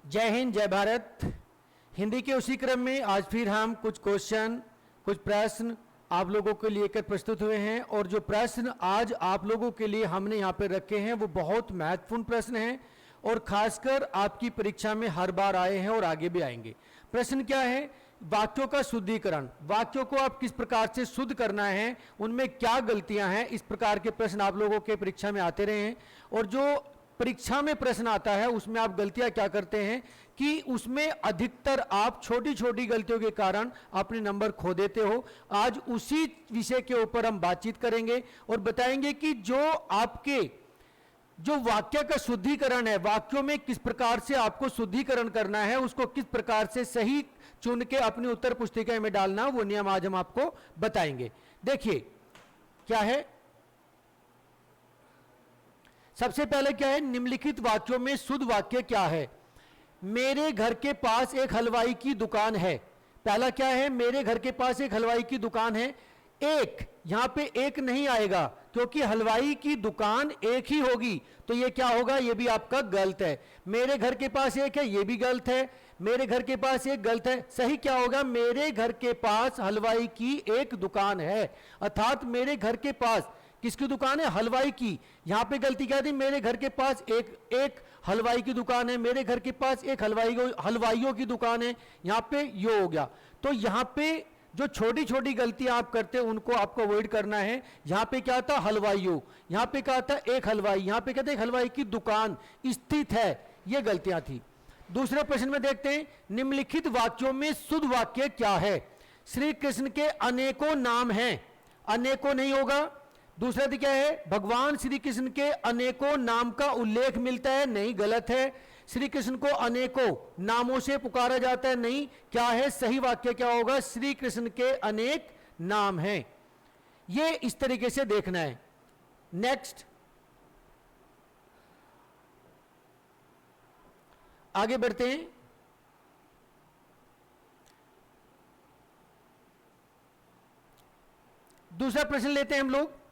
जय हिंद, जय भारत। हिंदी के उसी क्रम में आज फिर हम कुछ क्वेश्चन, कुछ प्रश्न आप लोगों के लिए लेकर प्रस्तुत हुए हैं। और जो प्रश्न आज आप लोगों के लिए हमने यहाँ पर रखे हैं वो बहुत महत्वपूर्ण प्रश्न हैं और खासकर आपकी परीक्षा में हर बार आए हैं और आगे भी आएंगे। प्रश्न क्या है? वाक्यों का शुद्धिकरण। वाक्यों को आप किस प्रकार से शुद्ध करना है, उनमें क्या गलतियां हैं, इस प्रकार के प्रश्न आप लोगों के परीक्षा में आते रहे हैं। और जो परीक्षा में प्रश्न आता है उसमें आप गलतियां क्या करते हैं कि उसमें अधिकतर आप छोटी छोटी गलतियों के कारण अपने नंबर खो देते हो। आज उसी विषय के ऊपर हम बातचीत करेंगे और बताएंगे कि जो वाक्य का शुद्धिकरण है, वाक्यों में किस प्रकार से आपको शुद्धिकरण करना है, उसको किस प्रकार से सही चुन के अपनी उत्तर पुस्तिका में डालना, वो नियम आज हम आपको बताएंगे। देखिए क्या है, सबसे पहले क्या है, निम्नलिखित वाक्यों में शुद्ध वाक्य क्या है? मेरे घर के पास एक हलवाई की दुकान है। पहला क्या है? मेरे घर के पास एक हलवाई की दुकान है। एक, यहां पे एक नहीं आएगा क्योंकि हलवाई की दुकान एक ही होगी, तो ये क्या होगा? ये भी आपका गलत है। मेरे घर के पास एक है, ये भी गलत है। मेरे घर के पास एक गलत है। सही क्या होगा? मेरे घर के पास हलवाई की एक दुकान है, अर्थात मेरे घर के पास किसकी दुकान है? हलवाई की। यहां पे गलती क्या थी? मेरे घर के पास एक हलवाई की दुकान है, मेरे घर के पास एक हलवाइयों की दुकान है, यहां पे यो हो गया। तो यहां पे जो छोटी छोटी गलतियां आप करते हैं उनको आपको अवॉइड करना है। यहां पे क्या था? हलवाइयों। यहां पे क्या था? एक हलवाई। यहां पे कहते हैं हलवाई की दुकान स्थित है। ये गलतियां थी। दूसरे प्रश्न में देखते हैं, निम्नलिखित वाक्यों में शुद्ध वाक्य क्या है? श्री कृष्ण के अनेकों नाम हैं। अनेकों नहीं होगा। दूसरा क्या है? भगवान श्री कृष्ण के अनेकों नाम का उल्लेख मिलता है। नहीं, गलत है। श्री कृष्ण को अनेकों नामों से पुकारा जाता है। नहीं। क्या है? सही वाक्य क्या होगा? श्री कृष्ण के अनेक नाम हैं। ये इस तरीके से देखना है। नेक्स्ट, आगे बढ़ते हैं। दूसरा प्रश्न लेते हैं हम लोग।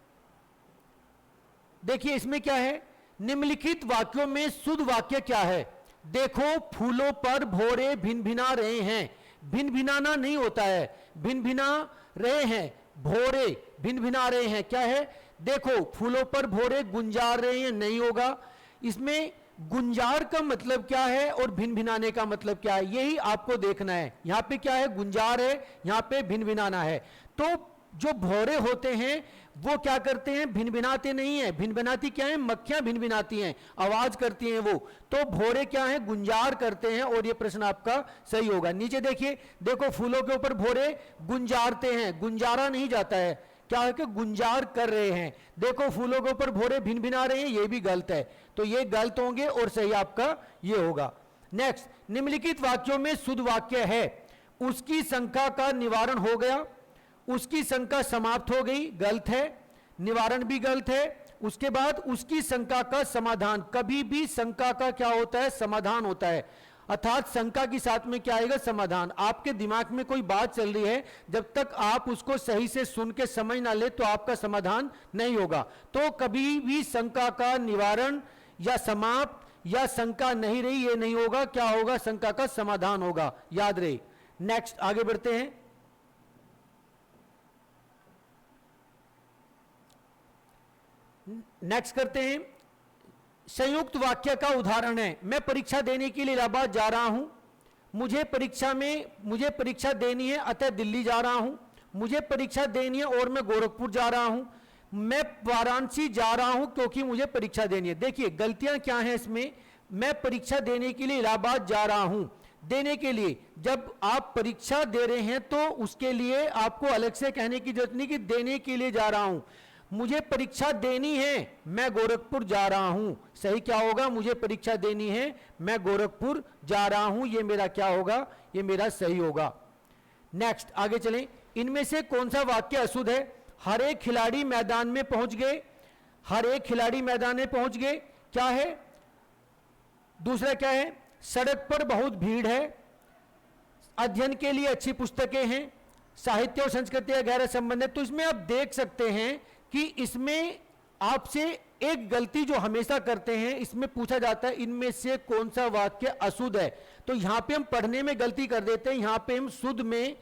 देखिए इसमें क्या है, निम्नलिखित वाक्यों में शुद्ध वाक्य क्या है? देखो फूलों पर भौरे भिनभिना रहे हैं। भिनभिनाना नहीं होता है, भिनभिना रहे हैं। भौरे भिनभिना रहे हैं क्या है? देखो फूलों पर भौरे गुंजार रहे हैं, नहीं होगा। इसमें गुंजार का मतलब क्या है और भिनभिनाने का मतलब क्या है, यही आपको देखना है। यहां पे क्या है? गुंजार है, यहां पे भिनभिनाना है। तो जो भौरे होते हैं वो क्या करते हैं? भिनभिनाते नहीं है। भिनभिनाती क्या है? मक्खियां भिनभिनाती हैं, आवाज करती हैं वो। तो भौरे क्या है? गुंजार करते हैं। और ये प्रश्न आपका सही होगा। नीचे देखिए, देखो फूलों के ऊपर भौरे गुंजारते हैं। गुंजारा नहीं जाता है, क्या है कि गुंजार कर रहे हैं। देखो फूलों के ऊपर भौरे भिनभिना रहे हैं, ये भी गलत है। तो ये गलत होंगे और सही आपका ये होगा। नेक्स्ट, निम्नलिखित वाक्यों में शुद्ध वाक्य है, उसकी शंका का निवारण हो गया। उसकी शंका समाप्त हो गई, गलत है। निवारण भी गलत है। उसके बाद उसकी शंका का समाधान। कभी भी शंका का क्या होता है? समाधान होता है। अर्थात शंका के साथ में क्या आएगा? समाधान। आपके दिमाग में कोई बात चल रही है, जब तक आप उसको सही से सुन के समझ ना ले तो आपका समाधान नहीं होगा। तो कभी भी शंका का निवारण या समाप्त या शंका नहीं रही, ये नहीं होगा। क्या होगा? शंका का समाधान होगा, याद रहे। नेक्स्ट, आगे बढ़ते हैं। नेक्स्ट करते हैं, संयुक्त वाक्य का उदाहरण है, मैं परीक्षा देने के लिए इलाहाबाद जा रहा हूं। मुझे परीक्षा देनी है अतः दिल्ली जा रहा हूं। मुझे परीक्षा देनी है और मैं गोरखपुर जा रहा हूं। मैं वाराणसी जा रहा हूं क्योंकि मुझे परीक्षा देनी है। देखिए गलतियां क्या हैं इसमें। मैं परीक्षा देने के लिए इलाहाबाद जा रहा हूं। देने के लिए, जब आप परीक्षा दे रहे हैं तो उसके लिए आपको अलग से कहने की जरूरत नहीं कि देने के लिए जा रहा हूं। मुझे परीक्षा देनी है, मैं गोरखपुर जा रहा हूं। सही क्या होगा? मुझे परीक्षा देनी है, मैं गोरखपुर जा रहा हूं। ये मेरा क्या होगा? ये मेरा सही होगा। नेक्स्ट, आगे चलें। इनमें से कौन सा वाक्य अशुद्ध है? हर एक खिलाड़ी मैदान में पहुंच गए। हर एक खिलाड़ी मैदान में पहुंच गए क्या है? दूसरा क्या है? सड़क पर बहुत भीड़ है। अध्ययन के लिए अच्छी पुस्तकें हैं। साहित्य और संस्कृति का गहरा संबंध है। तो इसमें आप देख सकते हैं कि इसमें आपसे एक गलती जो हमेशा करते हैं, इसमें पूछा जाता है इनमें से कौन सा वाक्य अशुद्ध है। तो यहां पे हम पढ़ने में गलती कर देते हैं, यहां पे हम शुद्ध में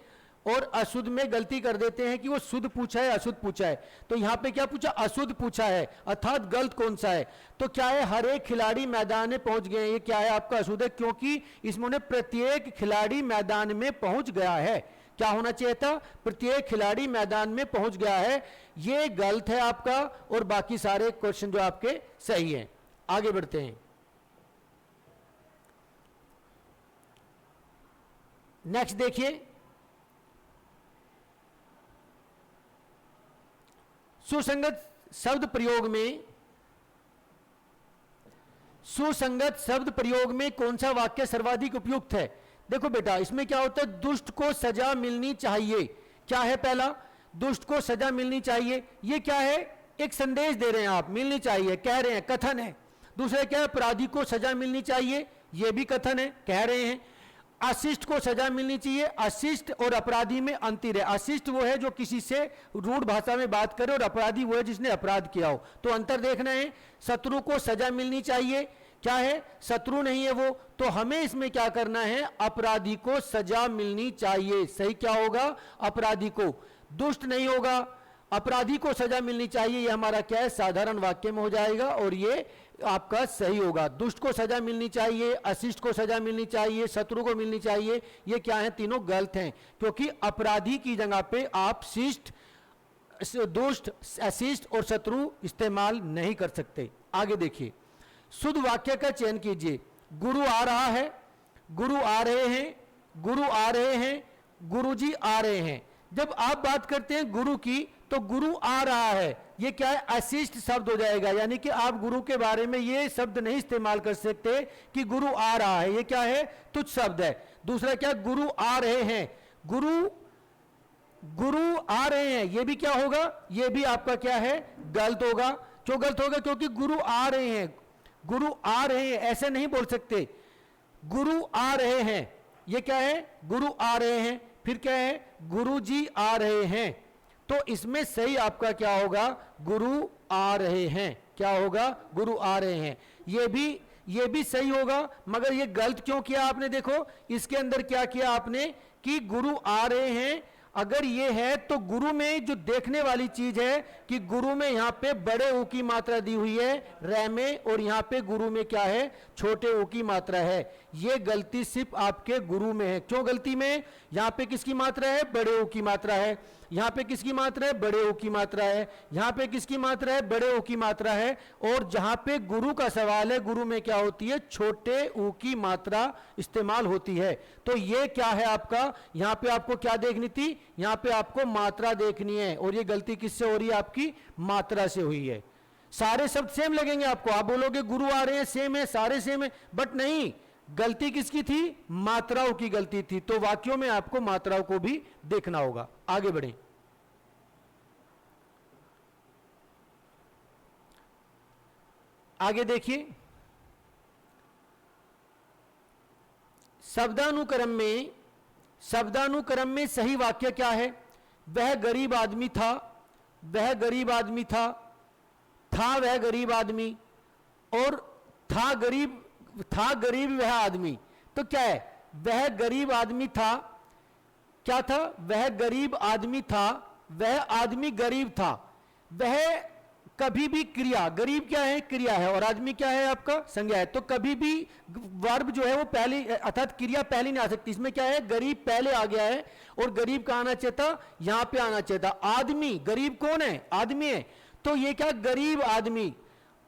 और अशुद्ध में गलती कर देते हैं कि वो शुद्ध पूछा है अशुद्ध पूछा है। तो यहां पे क्या पूछा, अशुद्ध पूछा है, अर्थात गलत कौन सा है। तो क्या है, हर एक खिलाड़ी मैदान में पहुंच गए, ये क्या है आपका अशुद्ध है, क्योंकि इसमें उन्हें प्रत्येक खिलाड़ी मैदान में पहुंच गया है। क्या होना चाहिए था, प्रत्येक खिलाड़ी मैदान में पहुंच गया है, ये गलत है आपका, और बाकी सारे क्वेश्चन जो आपके सही हैं। आगे बढ़ते हैं, नेक्स्ट देखिए, सुसंगत शब्द प्रयोग में, सुसंगत शब्द प्रयोग में कौन सा वाक्य सर्वाधिक उपयुक्त है। देखो बेटा, इसमें क्या होता है, दुष्ट को सजा मिलनी चाहिए। क्या है पहला, दुष्ट को सजा मिलनी चाहिए, ये क्या है, एक संदेश दे रहे हैं आप, मिलनी चाहिए कह रहे हैं, कथन है। दूसरा क्या है, अपराधी को सजा मिलनी चाहिए, ये भी कथन है, कह रहे हैं। अशिष्ट को सजा मिलनी चाहिए, अशिष्ट और अपराधी में अंतर है। अशिष्ट वो है जो किसी से रूढ़ भाषा में बात करे, और अपराधी वो है जिसने अपराध किया हो, तो अंतर देखना है। शत्रु को सजा मिलनी चाहिए, क्या है, शत्रु नहीं है वो, तो हमें इसमें क्या करना है, अपराधी को सजा मिलनी चाहिए। सही क्या होगा, अपराधी को, दुष्ट नहीं होगा, अपराधी को सजा मिलनी चाहिए, ये हमारा क्या है, साधारण वाक्य में हो जाएगा, और ये आपका सही होगा। दुष्ट को सजा मिलनी चाहिए, अशिष्ट को सजा मिलनी चाहिए, शत्रु को मिलनी चाहिए, ये क्या है, तीनों गलत हैं, क्योंकि अपराधी की जगह पे आप शिष्ट, दुष्ट, अशिष्ट और शत्रु इस्तेमाल नहीं कर सकते। आगे देखिए, शुद्ध वाक्य का चयन कीजिए। गुरु आ रहा है, गुरु आ रहे हैं, गुरु आ रहे हैं, गुरुजी आ रहे हैं। जब आप बात करते हैं गुरु की, तो गुरु आ रहा है, ये क्या है, अशिष्ट शब्द हो जाएगा, यानी कि आप गुरु के बारे में ये शब्द नहीं इस्तेमाल कर सकते कि गुरु आ रहा है, ये क्या है, तुच्छ शब्द है। दूसरा क्या, गुरु आ रहे हैं, गुरु गुरु आ रहे हैं, ये भी क्या होगा, ये भी आपका क्या है, गलत होगा। क्यों गलत होगा, क्योंकि गुरु आ रहे हैं, गुरु आ रहे हैं ऐसे नहीं बोल सकते, गुरु आ रहे हैं, ये क्या है, गुरु आ रहे हैं। फिर क्या है, गुरुजी आ रहे हैं, तो इसमें सही आपका क्या होगा, गुरु आ रहे हैं, क्या होगा, गुरु आ रहे हैं। ये भी सही होगा, मगर ये गलत क्यों किया आपने, देखो इसके अंदर क्या किया आपने कि गुरु आ रहे हैं, अगर ये है तो गुरु में जो देखने वाली चीज है कि गुरु में यहां पे बड़े ऊ की मात्रा दी हुई है रै में, और यहां पे गुरु में क्या है, छोटे ऊ की मात्रा है। ये गलती सिर्फ आपके गुरु में है। क्यों गलती में, यहां पे किसकी मात्रा है, बड़े ऊ की मात्रा है, यहां पे किसकी मात्रा है, बड़े ऊ की मात्रा है, यहां पे किसकी मात्रा है, बड़े ऊ की मात्रा है, और जहां पे गुरु का सवाल है, गुरु में क्या होती है, छोटे ऊ की मात्रा इस्तेमाल होती है। तो ये क्या है आपका, यहां पे आपको क्या देखनी थी, यहां पे आपको मात्रा देखनी है, और ये गलती किससे हो रही है, आपकी मात्रा से हुई है। सारे शब्द सेम लगेंगे आपको, आप बोलोगे गुरु आ रहे हैं सेम है, सारे सेम है, बट नहीं, गलती किसकी थी, मात्राओं की गलती थी। तो वाक्यों में आपको मात्राओं को भी देखना होगा। आगे बढ़ें, आगे देखिए, शब्दानुक्रम में सही वाक्य क्या है, वह गरीब आदमी था, वह गरीब आदमी था वह गरीब आदमी, और था गरीब वह आदमी। तो क्या है, वह गरीब आदमी था, क्या था, वह गरीब आदमी था, वह आदमी गरीब था। वह कभी भी क्रिया, गरीब क्या है, क्रिया है, और आदमी क्या है, आपका संज्ञा है। तो कभी भी वर्ब जो है वो पहले, अर्थात क्रिया पहले नहीं आ सकती। इसमें क्या है, गरीब पहले आ गया है, और गरीब का आना चाहिए था, यहां पे आना चाहिए था। आदमी, गरीब कौन है, आदमी है, तो ये क्या, गरीब आदमी,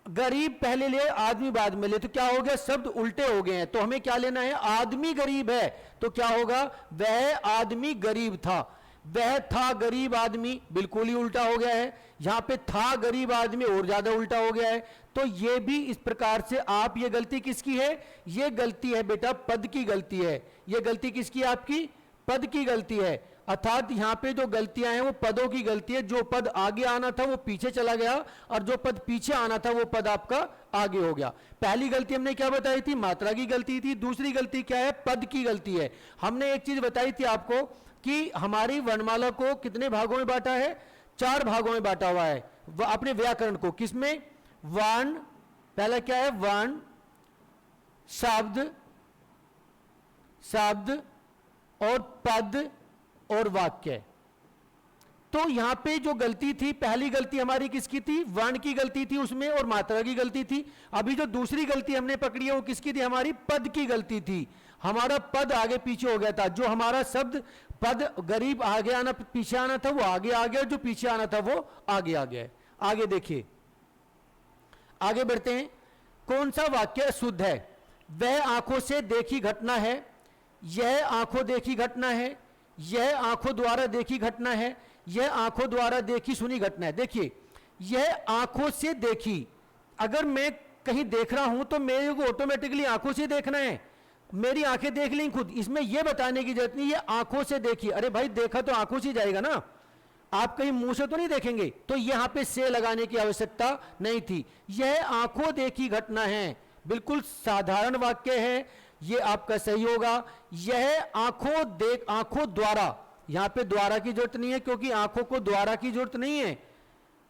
गरीब पहले ले, आदमी बाद में ले, तो क्या हो गया, शब्द उल्टे हो गए हैं। तो हमें क्या लेना है, आदमी गरीब है, तो क्या होगा, वह आदमी गरीब था। वह था गरीब आदमी, बिल्कुल ही उल्टा हो गया है। यहां पे था गरीब आदमी और ज्यादा उल्टा हो गया है। तो ये भी इस प्रकार से आप, ये गलती किसकी है, ये गलती है बेटा पद की गलती है। ये गलती किसकी है, आपकी पद की गलती है। अर्थात यहां पे जो गलतियां हैं वो पदों की गलती है। जो पद आगे आना था वो पीछे चला गया, और जो पद पीछे आना था वो पद आपका आगे हो गया। पहली गलती हमने क्या बताई थी, मात्रा की गलती थी। दूसरी गलती क्या है, पद की गलती है। हमने एक चीज बताई थी आपको कि हमारी वर्णमाला को कितने भागों में बांटा है, 4 भागों में बांटा हुआ है। अपने व्याकरण को किसमें, वर्ण, पहला क्या है, वर्ण, शब्द, शब्द और पद और वाक्य। तो यहां पे जो गलती थी, पहली गलती हमारी किसकी थी, वर्ण की गलती थी उसमें और मात्रा की गलती थी। अभी जो दूसरी गलती हमने पकड़ी है वो किसकी थी, हमारी पद की गलती थी। हमारा पद आगे पीछे हो गया था। जो हमारा शब्द पद गरीब आगे आना पीछे आना था वो आगे आ गया, जो पीछे आना था वो आगे आ गया। आगे देखिए, आगे बढ़ते हैं। कौन सा वाक्य शुद्ध है, वह आंखों से देखी घटना है, यह आंखों देखी घटना है, यह आंखों द्वारा देखी घटना है, यह आंखों द्वारा देखी सुनी घटना है। देखिए, यह आंखों से देखी, अगर मैं कहीं देख रहा हूं तो मेरे को ऑटोमेटिकली आंखों से देखना है, मेरी आंखें देख ली खुद, इसमें यह बताने की जरूरत नहीं ये आंखों से देखी। अरे भाई देखा तो आंखों से जाएगा ना, आप कहीं मुंह से तो नहीं देखेंगे, तो यहां पे से लगाने की आवश्यकता नहीं थी। यह आंखों देखी घटना है, बिल्कुल साधारण वाक्य है, ये आपका सही होगा। यह आंखों द्वारा, यहां पे द्वारा की जरूरत नहीं है क्योंकि आंखों को द्वारा की जरूरत नहीं है,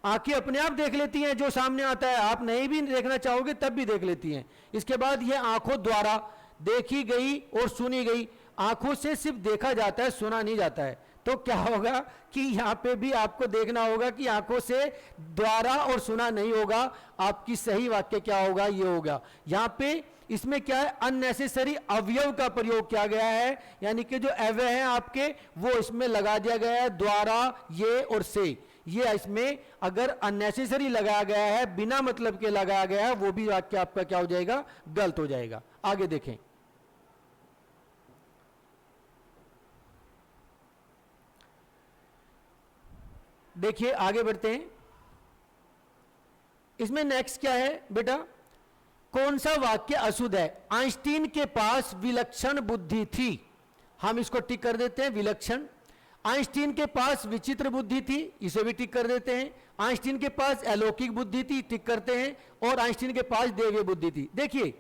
आंखें अपने आप देख लेती हैं जो सामने आता है, आप नहीं भी देखना चाहोगे तब भी देख लेती हैं। इसके बाद यह आंखों द्वारा देखी गई और सुनी गई, आंखों से सिर्फ देखा जाता है, सुना नहीं जाता है। तो क्या होगा कि यहां पे भी आपको देखना होगा कि आंखों से द्वारा और सुना नहीं होगा। आपकी सही वाक्य क्या होगा, ये होगा। यहां पे इसमें क्या है, अननेसेसरी अवयव का प्रयोग किया गया है, यानी कि जो अवयव हैं आपके वो इसमें लगा दिया गया है, द्वारा, ये और से। ये इसमें अगर अननेसेसरी लगाया गया है, बिना मतलब के लगाया गया है, वो भी वाक्य आपका क्या हो जाएगा, गलत हो जाएगा। आगे देखें, देखिए आगे बढ़ते हैं। इसमें नेक्स्ट क्या है बेटा, कौन सा वाक्य अशुद्ध है। आइंस्टीन के पास विलक्षण बुद्धि थी, हम इसको टिक कर देते हैं, विलक्षण। आइंस्टीन के पास विचित्र बुद्धि थी, इसे भी टिक कर देते हैं। आइंस्टीन के पास अलौकिक बुद्धि थी, टिक करते हैं। और आइंस्टीन के पास दैवीय बुद्धि थी। देखिए,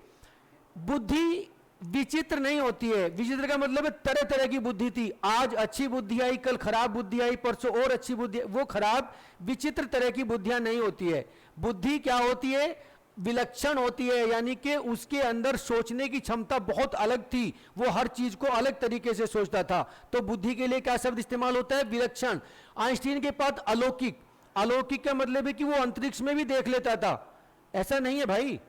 बुद्धि विचित्र नहीं होती है, विचित्र का मतलब है तरह तरह की बुद्धि थी, आज अच्छी बुद्धि आई, कल खराब बुद्धि आई, परसों और अच्छी बुद्धि, वो खराब विचित्र तरह की बुद्धियां नहीं होती है। बुद्धि क्या होती है, विलक्षण होती है, यानी कि उसके अंदर सोचने की क्षमता बहुत अलग थी, वो हर चीज को अलग तरीके से सोचता था। तो बुद्धि के लिए क्या शब्द इस्तेमाल होता है, विलक्षण। आइंस्टीन के पास अलौकिक, अलौकिक का मतलब है कि वो अंतरिक्ष में भी देख लेता था, ऐसा नहीं है भाई,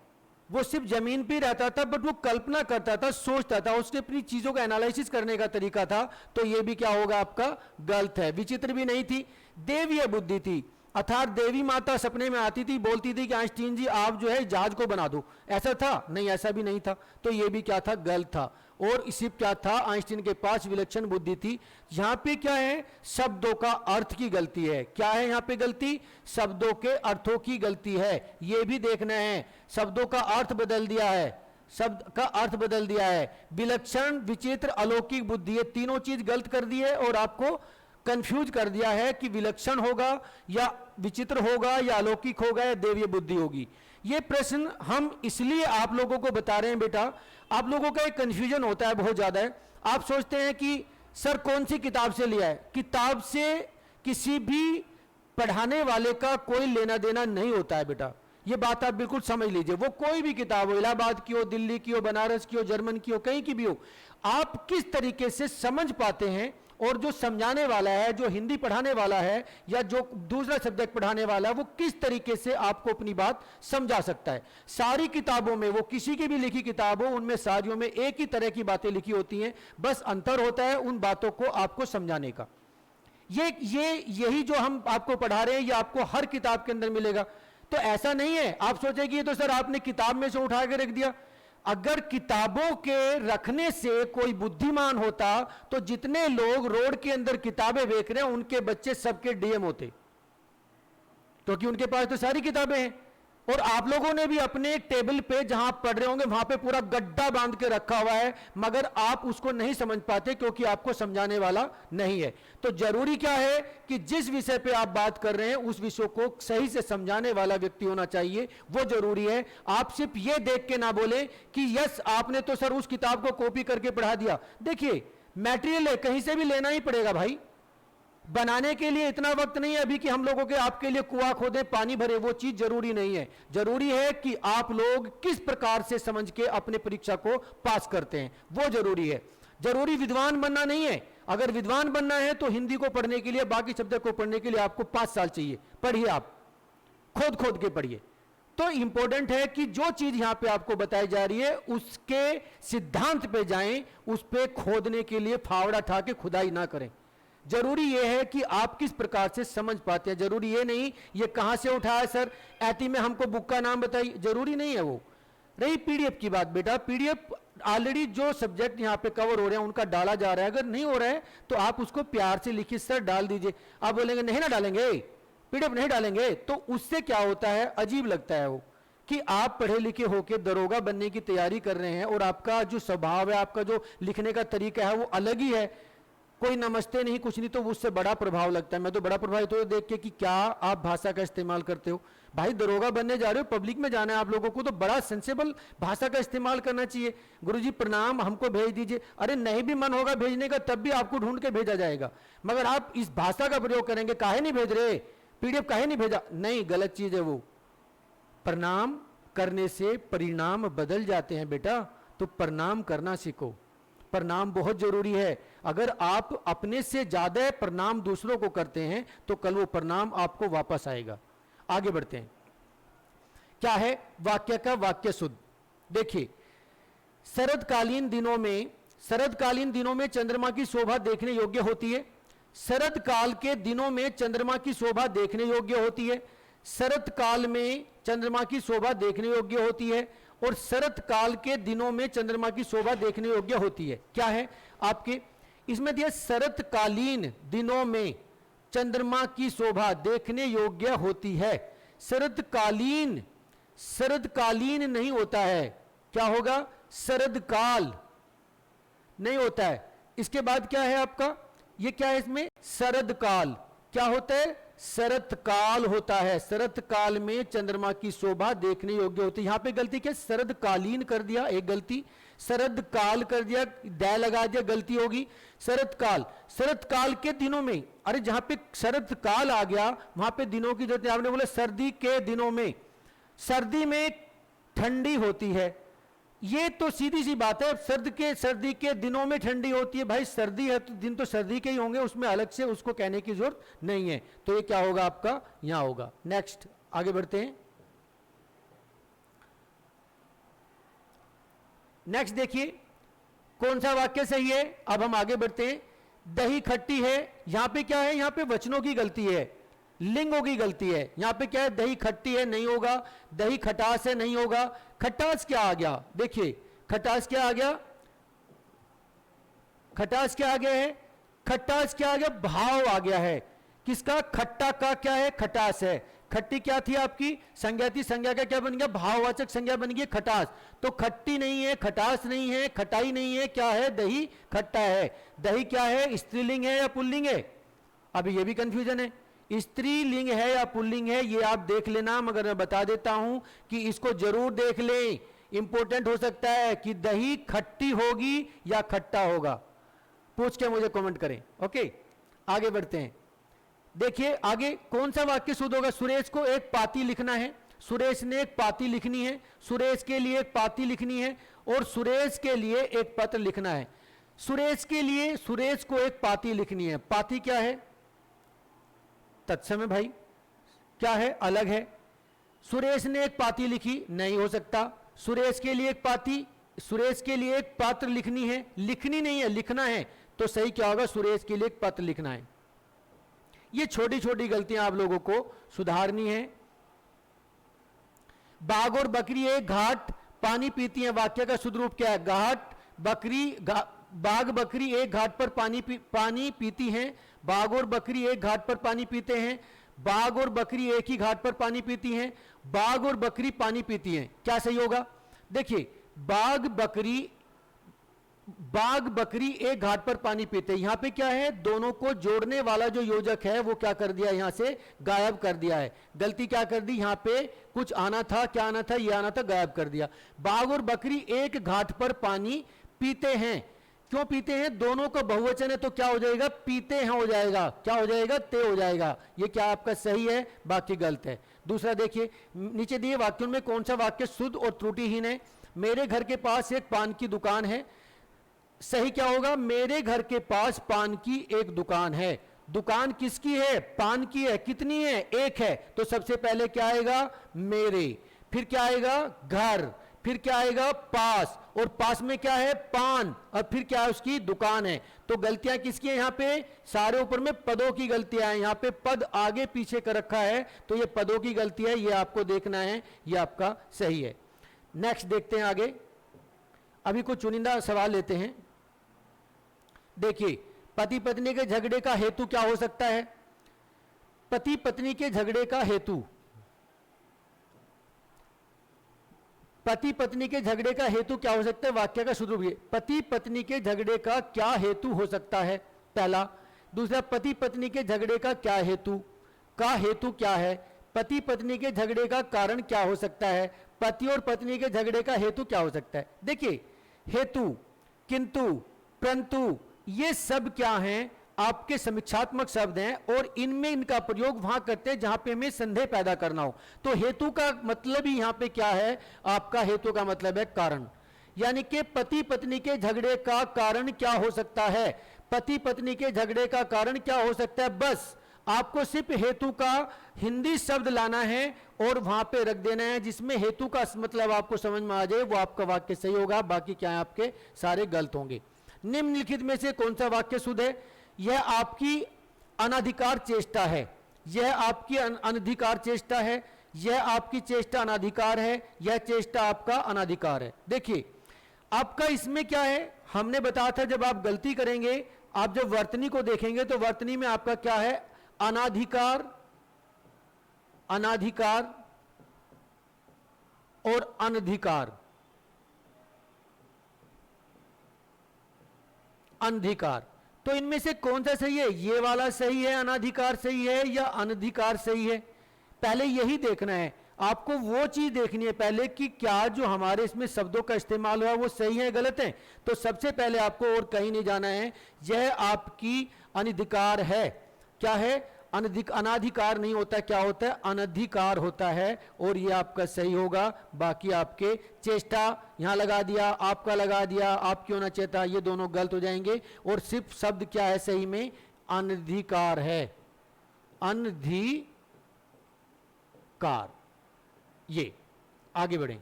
वो सिर्फ जमीन पे रहता था, बट वो कल्पना करता था, सोचता था, उसके अपनी चीजों का एनालिसिस करने का तरीका था। तो ये भी क्या होगा आपका, गलत है। विचित्र भी नहीं थी। देवीय बुद्धि थी, अर्थात देवी माता सपने में आती थी, बोलती थी कि आइंस्टीन जी आप जो है जहाज को बना दो, ऐसा था नहीं, ऐसा भी नहीं था। तो ये भी क्या था, गलत था। और इसी क्या था, आइंस्टीन के पास विलक्षण बुद्धि थी। यहां पे क्या है, शब्दों का अर्थ की गलती है। क्या है यहां पे गलती, शब्दों के अर्थों की गलती है, ये भी देखना है। शब्दों का अर्थ बदल दिया है, शब्द का अर्थ बदल दिया है। विलक्षण, विचित्र, अलौकिक बुद्धि, ये तीनों चीज गलत कर दी है और आपको कंफ्यूज कर दिया है कि विलक्षण होगा या विचित्र होगा या अलौकिक होगा या देवीय बुद्धि होगी। ये प्रश्न हम इसलिए आप लोगों को बता रहे हैं बेटा, आप लोगों का एक कंफ्यूजन होता है बहुत ज्यादा है। आप सोचते हैं कि सर कौन सी किताब से लिया है, किताब से किसी भी पढ़ाने वाले का कोई लेना देना नहीं होता है बेटा, ये बात आप बिल्कुल समझ लीजिए। वो कोई भी किताब हो, इलाहाबाद की हो, दिल्ली की हो, बनारस की हो, जर्मन की हो, कहीं की भी हो, आप किस तरीके से समझ पाते हैं और जो समझाने वाला है, जो हिंदी पढ़ाने वाला है या जो दूसरा सब्जेक्ट पढ़ाने वाला है, वो किस तरीके से आपको अपनी बात समझा सकता है। सारी किताबों में, वो किसी की भी लिखी किताब हो, उनमें सारियों में एक ही तरह की बातें लिखी होती हैं, बस अंतर होता है उन बातों को आपको समझाने का। यही जो हम आपको पढ़ा रहे हैं ये आपको हर किताब के अंदर मिलेगा। तो ऐसा नहीं है आप सोचे कि ये तो सर आपने किताब में से उठा के रख दिया। अगर किताबों के रखने से कोई बुद्धिमान होता तो जितने लोग रोड के अंदर किताबें बेच रहे हैं उनके बच्चे सबके डीएम होते, क्योंकि उनके पास तो सारी किताबें हैं। और आप लोगों ने भी अपने टेबल पे जहां पढ़ रहे होंगे वहां पे पूरा गड्ढा बांध के रखा हुआ है, मगर आप उसको नहीं समझ पाते क्योंकि आपको समझाने वाला नहीं है। तो जरूरी क्या है कि जिस विषय पे आप बात कर रहे हैं उस विषय को सही से समझाने वाला व्यक्ति होना चाहिए, वो जरूरी है। आप सिर्फ ये देख के ना बोले कि यस आपने तो सर उस किताब को कॉपी करके पढ़ा दिया। देखिए मैटेरियल है, कहीं से भी लेना ही पड़ेगा भाई, बनाने के लिए इतना वक्त नहीं है अभी कि हम लोगों के आपके लिए कुआं खोदे पानी भरे, वो चीज जरूरी नहीं है। जरूरी है कि आप लोग किस प्रकार से समझ के अपने परीक्षा को पास करते हैं, वो जरूरी है। जरूरी विद्वान बनना नहीं है। अगर विद्वान बनना है तो हिंदी को पढ़ने के लिए, बाकी सब्जेक्ट को पढ़ने के लिए आपको 5 साल चाहिए। पढ़िए, आप खोद खोद के पढ़िए। तो इंपॉर्टेंट है कि जो चीज यहां पे आपको बताई जा रही है उसके सिद्धांत पे जाएं, उस पे खोदने के लिए फावड़ा उठा के खुदाई ना करें। जरूरी यह है कि आप किस प्रकार से समझ पाते हैं। जरूरी ये नहीं ये कहां से उठाया सर, ऐती में हमको बुक का नाम बताइए, जरूरी नहीं है वो। रही पीडीएफ की बात, बेटा पीडीएफ ऑलरेडी जो सब्जेक्ट यहां पे कवर हो रहे हैं उनका डाला जा रहा है। अगर नहीं हो रहा है तो आप उसको प्यार से लिखिए, सर डाल दीजिए। आप बोलेंगे नहीं ना डालेंगे, पीडीएफ नहीं डालेंगे, तो उससे क्या होता है, अजीब लगता है वो कि आप पढ़े लिखे होकर दरोगा बनने की तैयारी कर रहे हैं और आपका जो स्वभाव है, आपका जो लिखने का तरीका है वो अलग ही है। कोई नमस्ते नहीं, कुछ नहीं, तो उससे बड़ा प्रभाव लगता है। मैं तो बड़ा प्रभावित हो देख के कि क्या आप भाषा का इस्तेमाल करते हो। भाई दरोगा बनने जा रहे हो, पब्लिक में जाना है आप लोगों को, तो बड़ा सेंसेबल भाषा का इस्तेमाल करना चाहिए। गुरुजी प्रणाम, हमको भेज दीजिए। अरे नहीं भी मन होगा भेजने का तब भी आपको ढूंढ के भेजा जाएगा, मगर आप इस भाषा का प्रयोग करेंगे, काहे नहीं भेज रहे, पीडीएफ काहे नहीं भेजा, नहीं, गलत चीज है वो। प्रणाम करने से परिणाम बदल जाते हैं बेटा, तो प्रणाम करना सीखो। प्रणाम बहुत जरूरी है। अगर आप अपने से ज्यादा प्रणाम दूसरों को करते हैं तो कल वो प्रणाम आपको वापस आएगा। आगे बढ़ते हैं, क्या है वाक्य का वाक्य शुद्ध। देखिए, शरदकालीन दिनों में चंद्रमा की शोभा देखने योग्य होती है। शरद काल के दिनों में चंद्रमा की शोभा देखने योग्य होती है। शरद काल में चंद्रमा की शोभा देखने योग्य होती है और शरद काल के दिनों में चंद्रमा की शोभा देखने योग्य होती है। क्या है आपके इसमें दिया, शरदकालीन दिनों में चंद्रमा की शोभा देखने योग्य होती है। शरदकालीन नहीं होता है, क्या होगा, शरदकाल नहीं होता है। इसके बाद क्या है आपका, ये क्या है इसमें, शरदकाल। क्या होता है, शरदकाल होता है। शरदकाल में चंद्रमा की शोभा देखने योग्य होती है। यहां पे गलती क्या, शरदकालीन कर दिया, एक गलती, शरदकाल कर दिया, दै लगा दिया, गलती होगी। शरदकाल के दिनों में, अरे जहां पे शरदकाल आ गया वहां पे दिनों की जरूरत, आपने बोला सर्दी के दिनों में, सर्दी में ठंडी होती है, ये तो सीधी सी बात है। सर्दी के दिनों में ठंडी होती है, भाई सर्दी है तो दिन तो सर्दी के ही होंगे, उसमें अलग से उसको कहने की जरूरत नहीं है। तो ये क्या होगा आपका, यहां होगा। नेक्स्ट आगे बढ़ते हैं। नेक्स्ट देखिए कौन सा वाक्य सही है। अब हम आगे बढ़ते हैं। दही खट्टी है, यहां पे क्या है, यहां पे वचनों की गलती है, लिंगों की गलती है। यहां पे क्या है, दही खट्टी है नहीं होगा, दही खटास है नहीं होगा। खटास क्या आ गया, देखिए खटास क्या आ गया, खटास क्या आ गया है, खटास क्या आ गया, भाव आ गया है। किसका, खट्टा का क्या है, खटास है। खट्टी क्या थी आपकी, संज्ञा थी, संज्ञा का क्या बन गया, भाववाचक संज्ञा बन गई खटास। तो खट्टी नहीं है, खटास नहीं है, खटाई नहीं है, क्या है, दही खट्टा है। दही क्या है, स्त्रीलिंग है या पुल्लिंग है, अभी ये भी कंफ्यूजन है। स्त्रीलिंग है या पुल्लिंग है ये आप देख लेना, मगर मैं बता देता हूं कि इसको जरूर देख लें, इंपॉर्टेंट हो सकता है कि दही खट्टी होगी या खट्टा होगा, पूछ के मुझे कमेंट करें। ओके आगे बढ़ते हैं। देखिए आगे कौन सा वाक्य शुद्ध होगा। सुरेश को एक पाती लिखना है, सुरेश ने एक पाती लिखनी है, सुरेश के लिए एक पाती लिखनी है और सुरेश के लिए एक पत्र लिखना है। सुरेश के लिए सुरेश को एक पाती लिखनी है, पाती क्या है, तत्सम भाई, क्या है, अलग है। सुरेश ने एक पाती लिखी, नहीं हो सकता। सुरेश के लिए एक पाती, सुरेश के लिए एक पत्र लिखनी है, लिखनी नहीं है, लिखना है, तो सही क्या होगा, सुरेश के लिए एक पत्र लिखना है। ये छोटी छोटी गलतियां आप लोगों को सुधारनी है। बाघ और बकरी एक घाट पानी पीती हैं, वाक्य का शुद्ध रूप क्या है, घाट बकरी बाघ बकरी एक घाट पर पानी पीती हैं। बाघ और बकरी एक घाट पर पानी पीते हैं। बाघ और बकरी एक ही घाट पर पानी पीती हैं। बाघ और बकरी पानी पीती हैं, क्या सही होगा, देखिए बाघ बकरी एक घाट पर पानी पीते हैं। यहां पे क्या है, दोनों को जोड़ने वाला जो योजक है वो क्या कर दिया, यहां से गायब कर दिया है। गलती क्या कर दी, यहां पे कुछ आना था, क्या आना था, ये आना था, गायब कर दिया। बाघ और बकरी एक घाट पर पानी पीते हैं, क्यों पीते हैं, दोनों का बहुवचन है तो क्या हो जाएगा, पीते हैं हो जाएगा, क्या हो जाएगा, ते हो जाएगा। ये क्या आपका सही है, बाकी गलत है। दूसरा देखिए, नीचे दिए वाक्यों में कौन सा वाक्य शुद्ध और त्रुटिहीन है। मेरे घर के पास एक पान की दुकान है, सही क्या होगा, मेरे घर के पास पान की एक दुकान है। दुकान किसकी है, पान की है, कितनी है, एक है, तो सबसे पहले क्या आएगा, मेरे, फिर क्या आएगा, घर, फिर क्या आएगा, पास, और पास में क्या है, पान, और फिर क्या है, उसकी दुकान है। तो गलतियां किसकी है, यहां पे सारे ऊपर में पदों की गलतियां हैं, यहां पे पद आगे पीछे कर रखा है, तो ये पदों की गलती है, ये आपको देखना है, ये आपका सही है। नेक्स्ट देखते हैं आगे, अभी कुछ चुनिंदा सवाल लेते हैं। देखिए, पति पत्नी के झगड़े का हेतु क्या हो सकता है, पति पत्नी के झगड़े का हेतु, पति पत्नी के झगड़े का हेतु क्या हो सकता है, वाक्य का शुरू भी, पति पत्नी के झगड़े का क्या हेतु हो सकता है, पहला। दूसरा, पति पत्नी के झगड़े का क्या हेतु, का हेतु क्या है, पति पत्नी के झगड़े का कारण क्या हो सकता है, पति और पत्नी के झगड़े का हेतु क्या हो सकता है। देखिए, हेतु, किंतु, परंतु, ये सब क्या हैं, आपके समीक्षात्मक शब्द हैं, और इनमें इनका प्रयोग वहां करते हैं जहां पे हमें संदेह पैदा करना हो। तो हेतु का मतलब ही यहां पे क्या है, आपका हेतु का मतलब है कारण, यानी कि पति पत्नी के झगड़े का कारण क्या हो सकता है, पति पत्नी के झगड़े का कारण क्या हो सकता है, बस आपको सिर्फ हेतु का हिंदी शब्द लाना है और वहां पे रख देना है, जिसमें हेतु का मतलब आपको समझ में आ जाए, वो आपका वाक्य सही होगा, बाकी क्या है आपके सारे गलत होंगे। निम्नलिखित में से कौन सा वाक्य शुद्ध है, यह आपकी अनाधिकार चेष्टा है, यह आपकी अनधिकार चेष्टा है, यह आपकी चेष्टा अनाधिकार है, यह चेष्टा आपका अनाधिकार है। देखिए, आपका इसमें क्या है, हमने बताया था जब आप गलती करेंगे, आप जब वर्तनी को देखेंगे तो वर्तनी में आपका क्या है, अनाधिकार, अनाधिकार और अनधिकार, अनधिकार। तो इनमें से कौन सा सही है, ये वाला सही है, अनाधिकार सही है, या अनधिकार सही है, पहले यही देखना है आपको, वो चीज देखनी है पहले कि क्या जो हमारे इसमें शब्दों का इस्तेमाल हुआ वो सही है गलत है। तो सबसे पहले आपको और कहीं नहीं जाना है, यह आपकी अनधिकार है, क्या है, अनाधिकार नहीं होता, क्या होता है, अनधिकार होता है, और ये आपका सही होगा। बाकी आपके चेष्टा यहां लगा दिया, आपका लगा दिया, आप क्यों ना चेता, ये दोनों गलत हो जाएंगे, और सिर्फ शब्द क्या है सही में, अनधिकार है, अनधिकार। ये आगे बढ़े,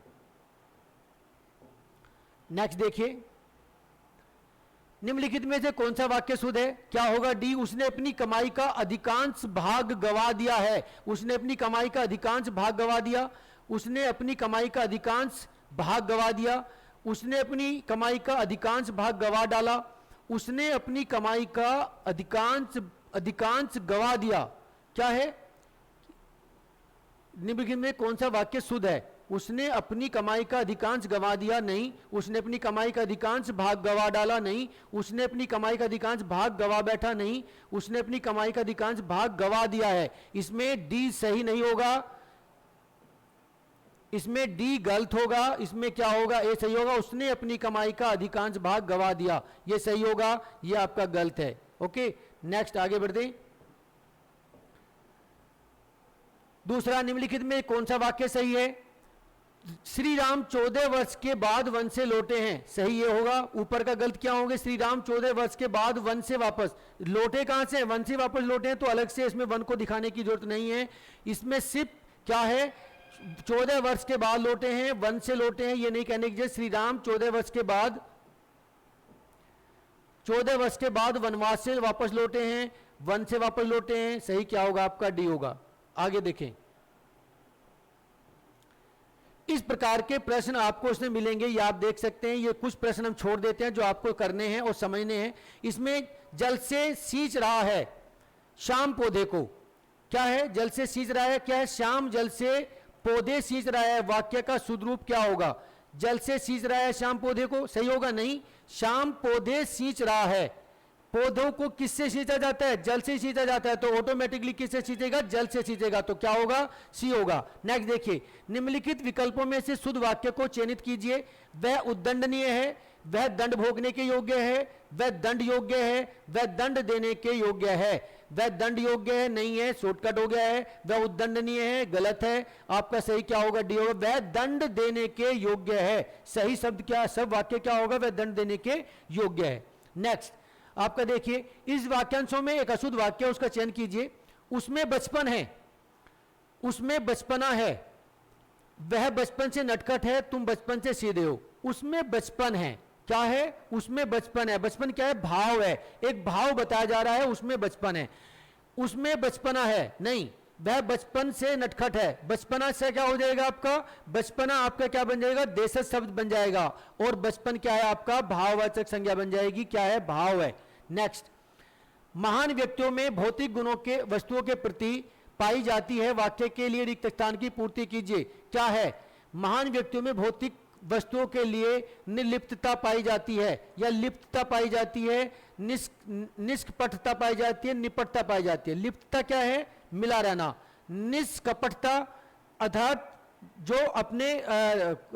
नेक्स्ट देखिए, निम्नलिखित में से कौन सा वाक्य शुद्ध है, क्या होगा, डी, उसने अपनी कमाई का अधिकांश भाग गवा दिया है, उसने अपनी कमाई का अधिकांश भाग गवा दिया, उसने अपनी कमाई का अधिकांश भाग गवा दिया, उसने अपनी कमाई का अधिकांश भाग गवा डाला, उसने अपनी कमाई का अधिकांश गवा दिया, क्या है, निम्नलिखित में कौन सा वाक्य शुद्ध है, उसने अपनी कमाई का अधिकांश गवा दिया, नहीं, उसने अपनी कमाई का अधिकांश भाग गवा डाला, नहीं, उसने अपनी कमाई का अधिकांश भाग गवा बैठा, नहीं, उसने अपनी कमाई का अधिकांश भाग गवा दिया है। इसमें डी सही नहीं होगा, इसमें डी गलत होगा, इसमें क्या होगा, ए सही होगा, उसने अपनी कमाई का अधिकांश भाग गवा दिया, ये सही होगा, ये आपका गलत है। ओके, नेक्स्ट आगे बढ़ते। दूसरा, निम्नलिखित में कौन सा वाक्य सही है, श्री राम 14 वर्ष के बाद वन से लौटे हैं, सही ये होगा। ऊपर का गलत क्या होंगे, श्री राम 14 वर्ष के बाद वन से वापस लौटे, कहां से, वन से वापस लौटे हैं, तो अलग से इसमें वन को दिखाने की जरूरत नहीं है, इसमें सिर्फ क्या है, 14 वर्ष के बाद लौटे हैं, वन से लौटे हैं, ये नहीं कहने की, श्री राम 14 वर्ष के बाद वनवास से वापस लौटे हैं, वन से वापस लौटे हैं, सही क्या होगा आपका, डी होगा। आगे देखें, इस प्रकार के प्रश्न आपको इसमें मिलेंगे, ये आप देख सकते हैं, ये कुछ प्रश्न हम छोड़ देते हैं जो आपको करने हैं और समझने हैं। इसमें जल से सींच रहा है श्याम पौधे को, क्या है, जल से सींच रहा है, क्या है, श्याम जल से पौधे सींच रहा है, वाक्य का शुद्ध रूप क्या होगा, जल से सींच रहा है श्याम पौधे को, सही होगा, नहीं, श्याम पौधे सींच रहा है, पौधों को किससे सींचा जाता है, जल से सींचा जाता है, तो ऑटोमेटिकली किससे सींचेगा, जल से सींचेगा, तो क्या होगा, सी होगा। नेक्स्ट देखिए, निम्नलिखित विकल्पों में से शुद्ध वाक्य को चयनित कीजिए, वह उद्दंडनीय है, वह दंड भोगने के योग्य है, वह दंड योग्य है, वह दंड देने के योग्य है। वह दंड योग्य है नहीं है, शॉर्टकट हो गया है। वह उद्दंडनीय है, गलत है। आपका सही क्या होगा, डी होगा। वह दंड देने के योग्य है, सही शब्द क्या, सब वाक्य क्या होगा, वह दंड देने के योग्य है। नेक्स्ट आपका देखिए, इस वाक्यांशों में एक अशुद्ध वाक्य उसका चयन कीजिए। उसमें बचपन है, उसमें बचपना है, वह बचपन से नटखट है, तुम बचपन से सीधे हो। उसमें बचपन है, क्या है, उसमें बचपन है। बचपन क्या है, भाव है, एक भाव बताया जा रहा है, उसमें बचपन है। उसमें बचपना है नहीं, वह बचपन से नटखट है। बचपना से क्या हो जाएगा आपका, बचपना आपका क्या बन जाएगा, देशज शब्द बन जाएगा। और बचपन क्या है आपका, भाववाचक संज्ञा बन जाएगी, क्या है, भाव है। नेक्स्ट, महान व्यक्तियों में भौतिक गुणों के वस्तुओं के प्रति पाई जाती है। वाक्य के लिए रिक्त स्थान की पूर्ति कीजिए। क्या है, महान व्यक्तियों में भौतिक वस्तुओं के लिए निर्लिप्तता पाई जाती है, या लिप्तता पाई जाती है, निष्कपटता पाई जाती है, निपटता पाई जाती है। लिप्तता क्या है, मिला रहना। निष्कपटता अर्थात जो अपने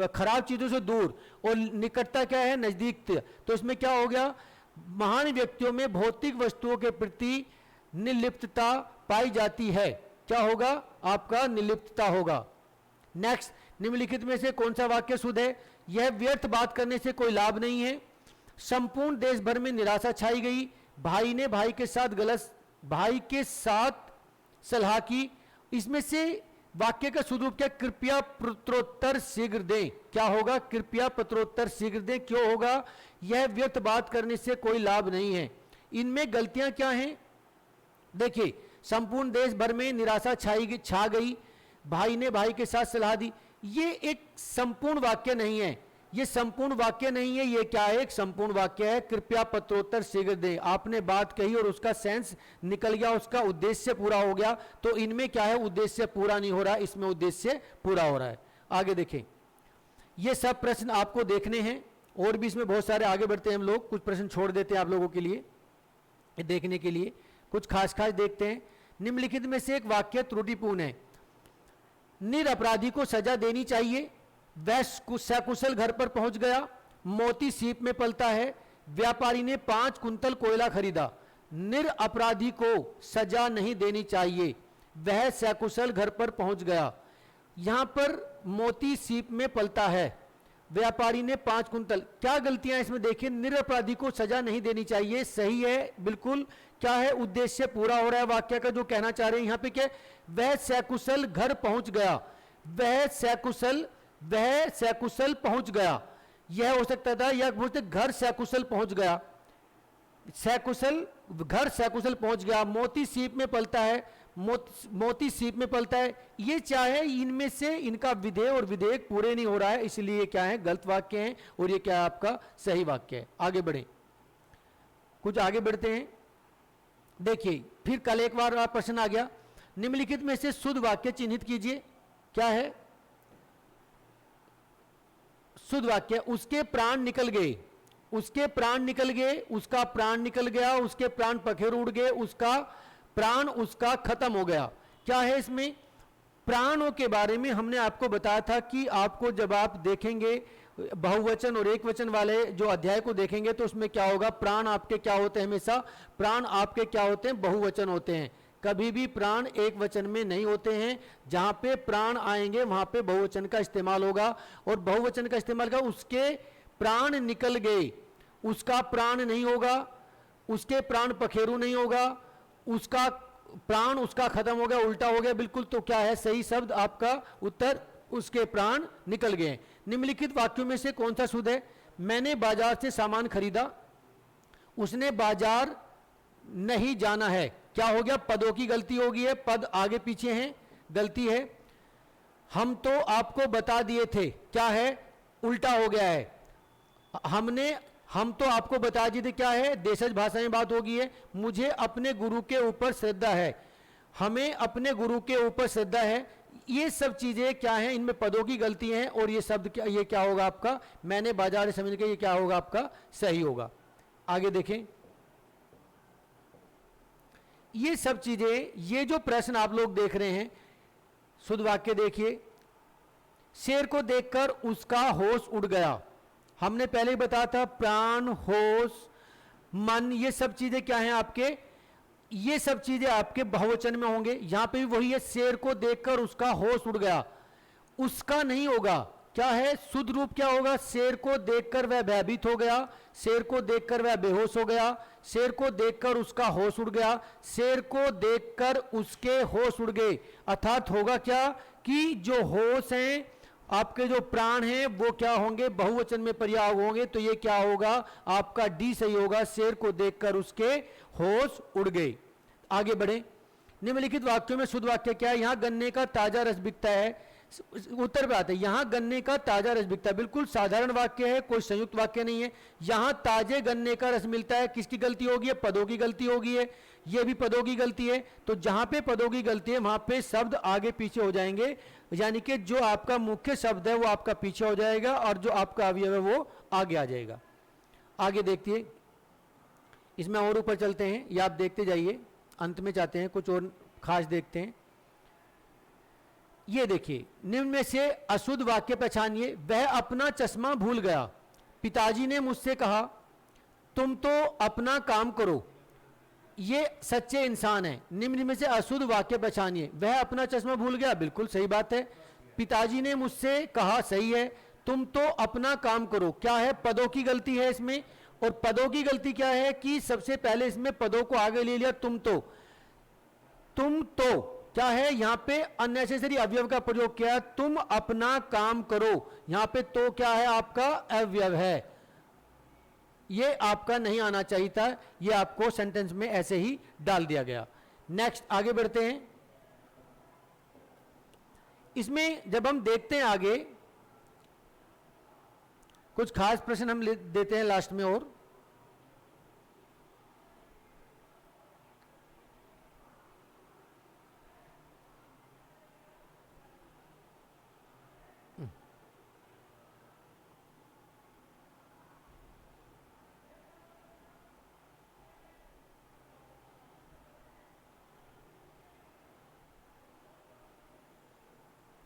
खराब चीजों से दूर, और निकटता क्या है, नजदीक। तो इसमें क्या हो गया, महान व्यक्तियों में भौतिक वस्तुओं के प्रति निर्लिप्तता पाई जाती है। क्या होगा आपका, निर्लिप्तता होगा। नेक्स्ट, निम्नलिखित में से कौन सा वाक्य शुद्ध है, यह व्यर्थ बात करने से कोई लाभ नहीं है। संपूर्ण देश भर में निराशा छाई गई। भाई ने भाई के साथ सलाह की। इसमें से वाक्य का शुद्ध रूप क्या, कृपया पत्रोत्तर शीघ्र दें। क्या होगा, कृपया पत्रोत्तर शीघ्र दें। क्यों होगा, यह व्यर्थ बात करने से कोई लाभ नहीं है। इनमें गलतियां क्या हैं, देखिए, संपूर्ण देश भर में निराशा छा गई, भाई ने भाई के साथ सलाह दी। ये एक संपूर्ण वाक्य नहीं है, ये संपूर्ण वाक्य नहीं है, ये क्या है, एक संपूर्ण वाक्य है। कृपया पत्रोत्तर शीघ्र दें, आपने बात कही और उसका सेंस निकल गया, उसका उद्देश्य पूरा हो गया। तो इनमें क्या है, उद्देश्य पूरा नहीं हो रहा, इसमें उद्देश्य पूरा हो रहा है। आगे देखें, ये सब प्रश्न आपको देखने हैं, और भी इसमें बहुत सारे। आगे बढ़ते हैं हम लोग, कुछ प्रश्न छोड़ देते हैं आप लोगों के लिए देखने के लिए, कुछ खास देखते हैं। निम्नलिखित में से एक वाक्य त्रुटिपूर्ण है। निरपराधी को सजा देनी चाहिए, वह सकुशल घर पर पहुंच गया, मोती सीप में पलता है, व्यापारी ने 5 कुंतल कोयला खरीदा। निरपराधी को सजा नहीं देनी चाहिए, वह सकुशल घर पर पहुंच गया। यहां पर मोती सीप में पलता है, व्यापारी ने 5 कुंतल। क्या गलतियां इसमें देखिए, निरपराधी को सजा नहीं देनी चाहिए, सही है बिल्कुल। क्या है, उद्देश्य पूरा हो रहा है वाक्य का, जो कहना चाह रहे हैं यहां पे क्या, वह सकुशल घर पहुंच गया, वह सकुशल पहुंच गया। यह हो सकता था, या बोलते घर सकुशल पहुंच गया, सकुशल घर सकुशल पहुंच गया। मोती सीप में पलता है, मोती सीप में पलता है। ये चाहे इनमें से इनका विधेय और विधेयक पूरे नहीं हो रहा है, इसलिए क्या है, गलत वाक्य है, और ये क्या है आपका सही वाक्य है। आगे बढ़े, कुछ आगे बढ़ते हैं। देखिए, फिर कल एक बार प्रश्न आ गया, निम्नलिखित में से शुद्ध वाक्य चिन्हित कीजिए। क्या है शुद्ध वाक्य, उसके प्राण निकल गए, उसके प्राण निकल गए, उसका प्राण निकल गया, उसके प्राण पखेर उड़ गए, उसका प्राण उसका खत्म हो गया। क्या है इसमें, प्राणों के बारे में हमने आपको बताया था कि आपको जब आप देखेंगे बहुवचन और एक वचन वाले जो अध्याय को देखेंगे, तो उसमें क्या होगा, प्राण आपके क्या होते हैं, हमेशा प्राण आपके क्या होते हैं, बहुवचन होते हैं। कभी भी प्राण एक वचन में नहीं होते हैं। जहां पे प्राण आएंगे वहां पे बहुवचन का इस्तेमाल होगा, और बहुवचन का इस्तेमाल का, उसके प्राण निकल गए, उसका प्राण नहीं होगा, उसके प्राण पखेरु नहीं होगा, उसका प्राण उसका खत्म हो गया, उल्टा हो गया बिल्कुल। तो क्या है सही शब्द आपका उत्तर, उसके प्राण निकल गए। निम्नलिखित वाक्यों में से कौन सा शुद्ध है, मैंने बाजार से सामान खरीदा, उसने बाजार नहीं जाना है। क्या हो गया, पदों की गलती हो गई है, पद आगे पीछे हैं, गलती है। हम तो आपको बता दिए थे, क्या है, उल्टा हो गया है। हम तो आपको बता दिए थे, क्या है, देशज भाषा में बात होगी है। मुझे अपने गुरु के ऊपर श्रद्धा है, हमें अपने गुरु के ऊपर श्रद्धा है। ये सब चीजें क्या हैं, इनमें पदों की गलती हैं, और ये शब्द क्या, ये क्या होगा आपका, मैंने बाजार समझ के, ये क्या होगा आपका सही होगा। आगे देखें, ये सब चीजें, ये जो प्रश्न आप लोग देख रहे हैं, शुद्ध वाक्य देखिए, शेर को देखकर उसका होश उड़ गया, हमने पहले ही बताया था प्राण, होश, मन, ये सब चीजें क्या हैं आपके, ये सब चीजें आपके बहुवचन में होंगे। यहां पे भी वही है, शेर को देखकर उसका होश उड़ गया, उसका नहीं होगा, क्या है शुद्ध रूप क्या होगा, शेर को देखकर वह भयभीत हो गया, शेर को देखकर वह बेहोश हो गया, शेर को देखकर उसका होश उड़ गया, शेर को देखकर उसके होश उड़ गए। अर्थात होगा क्या कि जो होश हैं आपके, जो प्राण हैं वो क्या होंगे, बहुवचन में प्रयोग होंगे। तो ये क्या होगा आपका डी सही होगा, शेर को देखकर उसके होश उड़ गए। आगे बढ़े, निम्नलिखित वाक्यों में शुद्ध वाक्य क्या है। यहां गन्ने का ताजा रस बिकता है, उत्तर पे आते हैं, यहां गन्ने का ताजा रस बिकता है, बिल्कुल साधारण वाक्य है, कोई संयुक्त वाक्य नहीं है। यहां ताजे गन्ने का रस मिलता है, किसकी गलती होगी है, पदों की गलती होगी है, ये भी पदों की गलती है। तो जहां पे पदों की गलती है वहां पे शब्द आगे पीछे हो जाएंगे, यानी कि जो आपका मुख्य शब्द है वो आपका पीछे हो जाएगा और जो आपका अवयव है वो आगे आ जाएगा। आगे देखिए, इसमें और ऊपर चलते हैं, ये आप देखते जाइए, अंत में जाते हैं, कुछ और खास देखते हैं। ये देखिए, निम्न में से अशुद्ध वाक्य पहचानिए। वह अपना चश्मा भूल गया, पिताजी ने मुझसे कहा तुम तो अपना काम करो। ये सच्चे इंसान है। निम्न में से अशुद्ध वाक्य पहचानिए। वह अपना चश्मा भूल गया, बिल्कुल सही बात है। पिताजी ने मुझसे कहा, सही है। तुम तो अपना काम करो, क्या है, पदों की गलती है इसमें। और पदों की गलती क्या है कि सबसे पहले इसमें पदों को आगे ले लिया, तुम तो क्या है, यहां पे अननेसेसरी अवयव का प्रयोग किया, तुम अपना काम करो। यहां पे तो क्या है, आपका अवयव है, ये आपका नहीं आना चाहिए था, ये आपको सेंटेंस में ऐसे ही डाल दिया गया। नेक्स्ट आगे बढ़ते हैं। इसमें जब हम देखते हैं आगे, कुछ खास प्रश्न हम देते हैं लास्ट में। और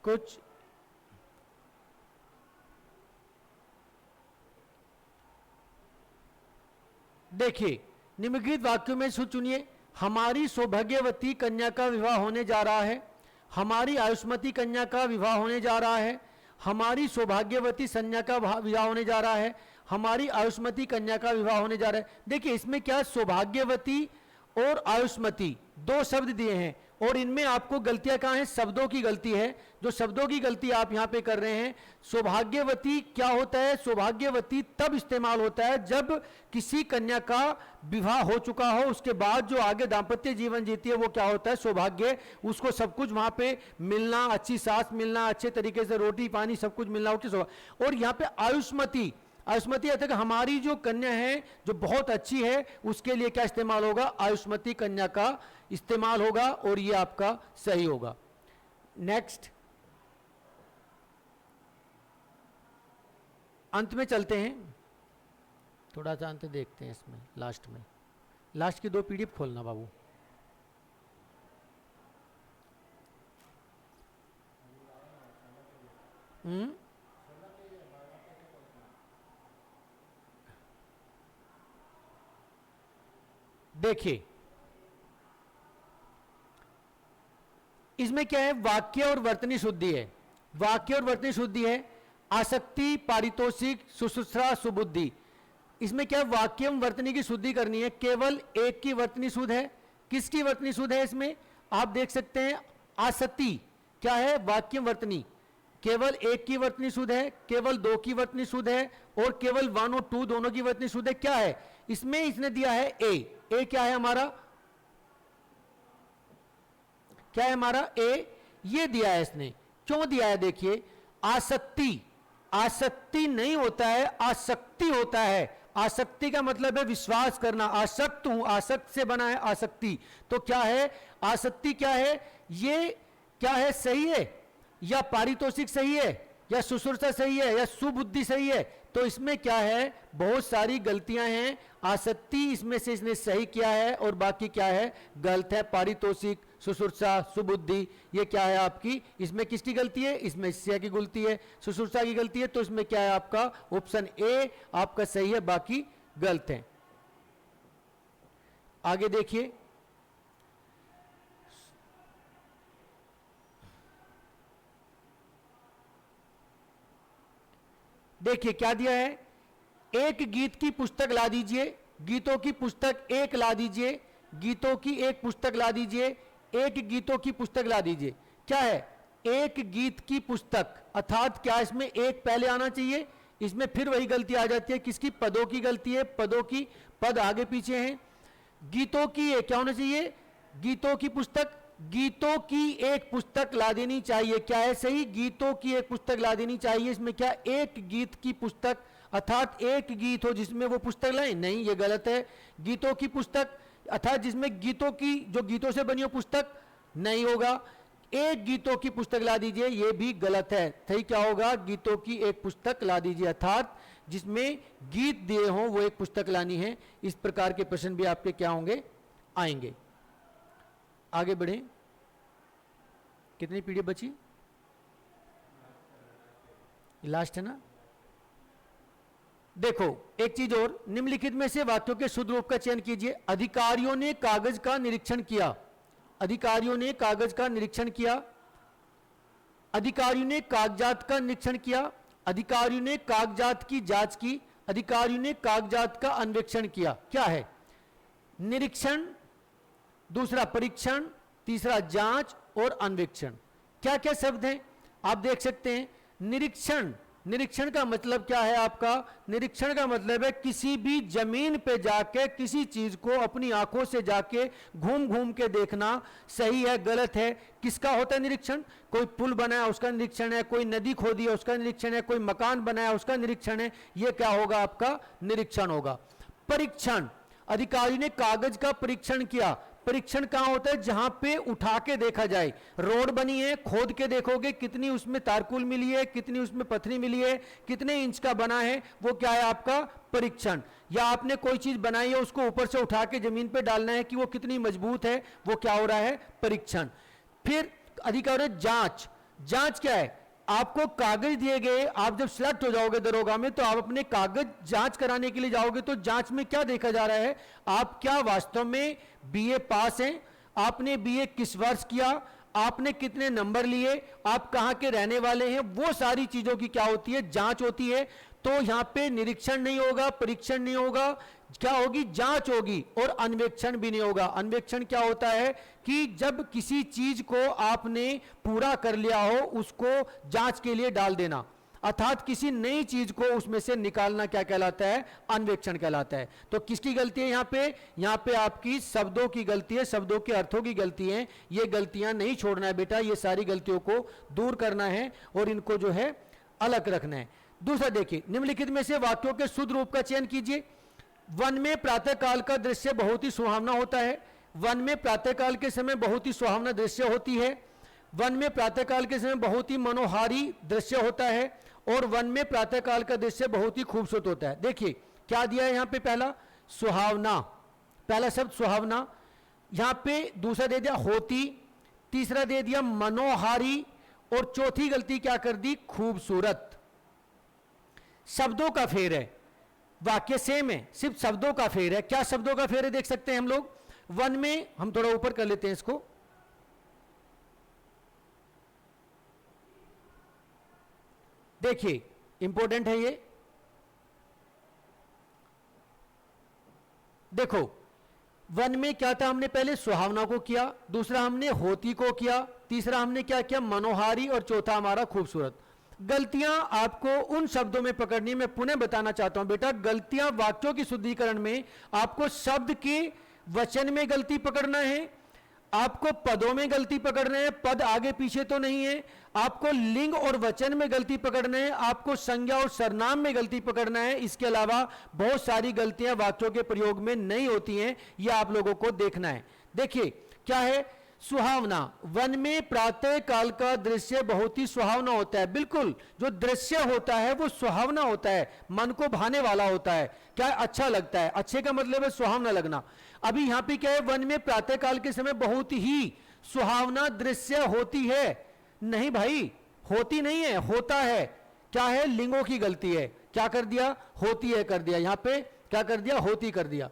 कुछ देखिए, निम्नलिखित वाक्यों में से चुनिए। हमारी सौभाग्यवती कन्या का विवाह होने जा रहा है, हमारी आयुष्मती कन्या का विवाह होने जा रहा है, हमारी सौभाग्यवती कन्या का विवाह होने जा रहा है, हमारी आयुष्मती कन्या का विवाह होने जा रहा है। देखिए इसमें क्या, सौभाग्यवती और आयुष्मती दो शब्द दिए हैं, और इनमें आपको गलतियां कहां हैं, शब्दों की गलती है। जो शब्दों की गलती आप यहां पे कर रहे हैं, सौभाग्यवती क्या होता है, सौभाग्यवती तब इस्तेमाल होता है जब किसी कन्या का विवाह हो चुका हो, उसके बाद जो आगे दाम्पत्य जीवन जीती है वो क्या होता है, सौभाग्य। उसको सब कुछ वहां पे मिलना, अच्छी सास मिलना, अच्छे तरीके से रोटी पानी सब कुछ मिलना, और यहां पे आयुष्मती, आयुष्मती अर्थ है कि हमारी जो कन्या है जो बहुत अच्छी है, उसके लिए क्या इस्तेमाल होगा, आयुष्मती कन्या का इस्तेमाल होगा, और ये आपका सही होगा। नेक्स्ट अंत में चलते हैं, थोड़ा सा अंत देखते हैं इसमें, लास्ट में, लास्ट की 2 पीडीएफ खोलना बाबू। देखिए इसमें क्या है, वाक्य और वर्तनी शुद्धि है, वाक्य और वर्तनी शुद्धि है, आसक्ति, पारितोषिक, सुश्रुषा, सुबुद्धि। इसमें क्या, वाक्य एवं वर्तनी की शुद्धि करनी है। केवल एक की वर्तनी शुद्ध है, किसकी वर्तनी शुद्ध है इसमें, आप देख सकते हैं, आसक्ति क्या है, वाक्य वर्तनी, केवल एक की वर्तनी शुद्ध है, केवल 2 की वर्तनी शुद्ध है, और केवल 1 और 2 दोनों की वर्तनी शुद्ध है। क्या है इसमें, इसने दिया है ए क्या है हमारा, क्या है हमारा ए, ये दिया है इसने, क्यों दिया है, देखिए आसक्ति, आसक्ति नहीं होता है, आसक्ति होता है। आसक्ति का मतलब है विश्वास करना, आसक्त हूं, आसक्त से बना है आसक्ति। तो क्या है, आसक्ति क्या है, ये क्या है, सही है, या पारितोषिक सही है, या सुश्रुषा सही है, या सुबुद्धि सही है। तो इसमें क्या है, बहुत सारी गलतियां हैं। आसक्ति इसमें से इसने सही किया है, और बाकी क्या है, गलत है, पारितोषिक, सुसुर्सा, सुबुद्धि, ये क्या है आपकी, इसमें किसकी गलती है, इसमें स्य की गलती है, सुसुर्सा की गलती है, तो इसमें क्या है आपका ऑप्शन ए आपका सही है, बाकी गलत है। आगे देखिए, देखिए क्या दिया है, एक गीत की पुस्तक ला दीजिए, गीतों की पुस्तक एक ला दीजिए, गीतों की एक पुस्तक ला दीजिए, एक गीतों की पुस्तक ला दीजिए। क्या है, एक गीत की पुस्तक, अर्थात क्या इसमें एक पहले आना चाहिए, इसमें फिर वही गलती आ जाती है, किसकी, पदों की गलती है, पदों की, पद आगे पीछे हैं। गीतों की एक क्या होना चाहिए, गीतों की पुस्तक, गीतों की एक पुस्तक ला देनी चाहिए, क्या है सही, गीतों की एक पुस्तक ला देनी चाहिए। इसमें क्या, एक गीत की पुस्तक, अर्थात एक गीत हो जिसमें वो पुस्तक लाए, नहीं ये गलत है। गीतों की पुस्तक अर्थात जिसमें गीतों की, जो गीतों से बनी हो पुस्तक, नहीं होगा। एक गीतों की पुस्तक ला दीजिए, ये भी गलत है। सही क्या होगा, गीतों की एक पुस्तक ला दीजिए, अर्थात जिसमें गीत दिए हों वो एक पुस्तक लानी है। इस प्रकार के प्रश्न भी आपके क्या होंगे, आएंगे। आगे बढ़े, कितनी पीढ़ी बची, लास्ट है ना। देखो एक चीज और, निम्नलिखित में से वाक्यों के शुद्ध रूप का चयन कीजिए। अधिकारियों ने कागज का निरीक्षण किया, अधिकारियों ने कागज का निरीक्षण किया, अधिकारियों ने कागजात का निरीक्षण किया, अधिकारियों ने कागजात की जांच की, अधिकारियों ने कागजात का अन्वेषण किया। क्या है, निरीक्षण, दूसरा परीक्षण, तीसरा जांच और अन्वेषण। क्या क्या शब्द हैं आप देख सकते हैं। निरीक्षण, निरीक्षण का मतलब क्या है आपका, निरीक्षण का मतलब है किसी भी जमीन पे जाके किसी चीज को अपनी आंखों से जाके घूम घूम के देखना, सही है गलत है, किसका होता है निरीक्षण। कोई पुल बनाया उसका निरीक्षण है, कोई नदी खोदी है उसका निरीक्षण है, कोई मकान बनाया उसका निरीक्षण है, ये क्या होगा आपका निरीक्षण होगा। परीक्षण, अधिकारी ने कागज का परीक्षण किया। परीक्षण कहां होता है, जहां पे उठा के देखा जाए। रोड बनी है, खोद के देखोगे कितनी उसमें तारकुल मिली है, कितनी उसमें पत्थरी मिली है, कितने इंच का बना है, वो क्या है आपका परीक्षण। या आपने कोई चीज बनाई है उसको ऊपर से उठा के जमीन पे डालना है कि वो कितनी मजबूत है, वो क्या हो रहा है परीक्षण। फिर अधिकारी जांच, जांच क्या है, आपको कागज दिए गए, आप जब सिलेक्ट हो जाओगे दरोगा में तो आप अपने कागज जांच कराने के लिए जाओगे, तो जांच में क्या देखा जा रहा है, आप क्या वास्तव में बीए पास हैं, आपने बीए किस वर्ष किया, आपने कितने नंबर लिए, आप कहां के रहने वाले हैं, वो सारी चीजों की क्या होती है जांच होती है। तो यहां पे निरीक्षण नहीं होगा, परीक्षण नहीं होगा, क्या होगी जांच होगी, और अन्वेषण भी नहीं होगा। अन्वेषण क्या होता है कि जब किसी चीज को आपने पूरा कर लिया हो उसको जांच के लिए डाल देना, अर्थात किसी नई चीज को उसमें से निकालना क्या कहलाता है, अन्वेषण कहलाता है। तो किसकी गलती है यहाँ पे आपकी शब्दों की गलती है, शब्दों के अर्थों की गलती है। ये गलतियां नहीं छोड़ना है बेटा, ये सारी गलतियों को दूर करना है और इनको जो है अलग रखना है। दूसरा देखिए, निम्नलिखित में से वाक्यों के शुद्ध रूप का चयन कीजिए। वन में प्रातःकाल का दृश्य बहुत ही सुहावना होता है। वन में प्रातःकाल के समय बहुत ही सुहावना दृश्य होती है। वन में प्रातःकाल के समय बहुत ही मनोहारी दृश्य होता है, और वन में प्रातःकाल का दृश्य बहुत ही खूबसूरत होता है। देखिए क्या दिया है यहाँ पे, पहला सुहावना, पहला शब्द सुहावना, यहाँ पे दूसरा दे दिया होती, तीसरा दे दिया मनोहारी, और चौथी गलती क्या कर दी, खूबसूरत। शब्दों का फेर है, वाक्य सेम है, सिर्फ शब्दों का फेर है। क्या शब्दों का फेर है देख सकते हैं हम लोग। वन में, हम थोड़ा ऊपर कर लेते हैं इसको, देखिए इंपॉर्टेंट है ये। देखो वन में क्या था, हमने पहले सुहावना को किया, दूसरा हमने होती को किया, तीसरा हमने क्या किया मनोहारी, और चौथा हमारा खूबसूरत। गलतियां आपको उन शब्दों में पकड़नी, मैं पुनः बताना चाहता हूं बेटा, गलतियां वाक्यों की शुद्धिकरण में आपको शब्द के वचन में गलती पकड़ना है, आपको पदों में गलती पकड़ना है, पद आगे पीछे तो नहीं है, आपको लिंग और वचन में गलती पकड़ना है, आपको संज्ञा और सर्वनाम में गलती पकड़ना है। इसके अलावा बहुत सारी गलतियां वाक्यों के प्रयोग में नहीं होती हैं, यह आप लोगों को देखना है। देखिए क्या है, सुहावना, वन में प्रातः काल का दृश्य बहुत ही सुहावना होता है। बिल्कुल, जो दृश्य होता है वो सुहावना होता है, मन को भाने वाला होता है, क्या अच्छा लगता है। अच्छे का मतलब है सुहावना लगना। अभी यहां पे क्या है, वन में प्रातः काल के समय बहुत ही सुहावना दृश्य होती है, नहीं भाई, होती नहीं है, होता है। क्या है? लिंगों की गलती है। क्या कर दिया? होती है कर दिया, यहां पे क्या कर दिया? होती कर दिया।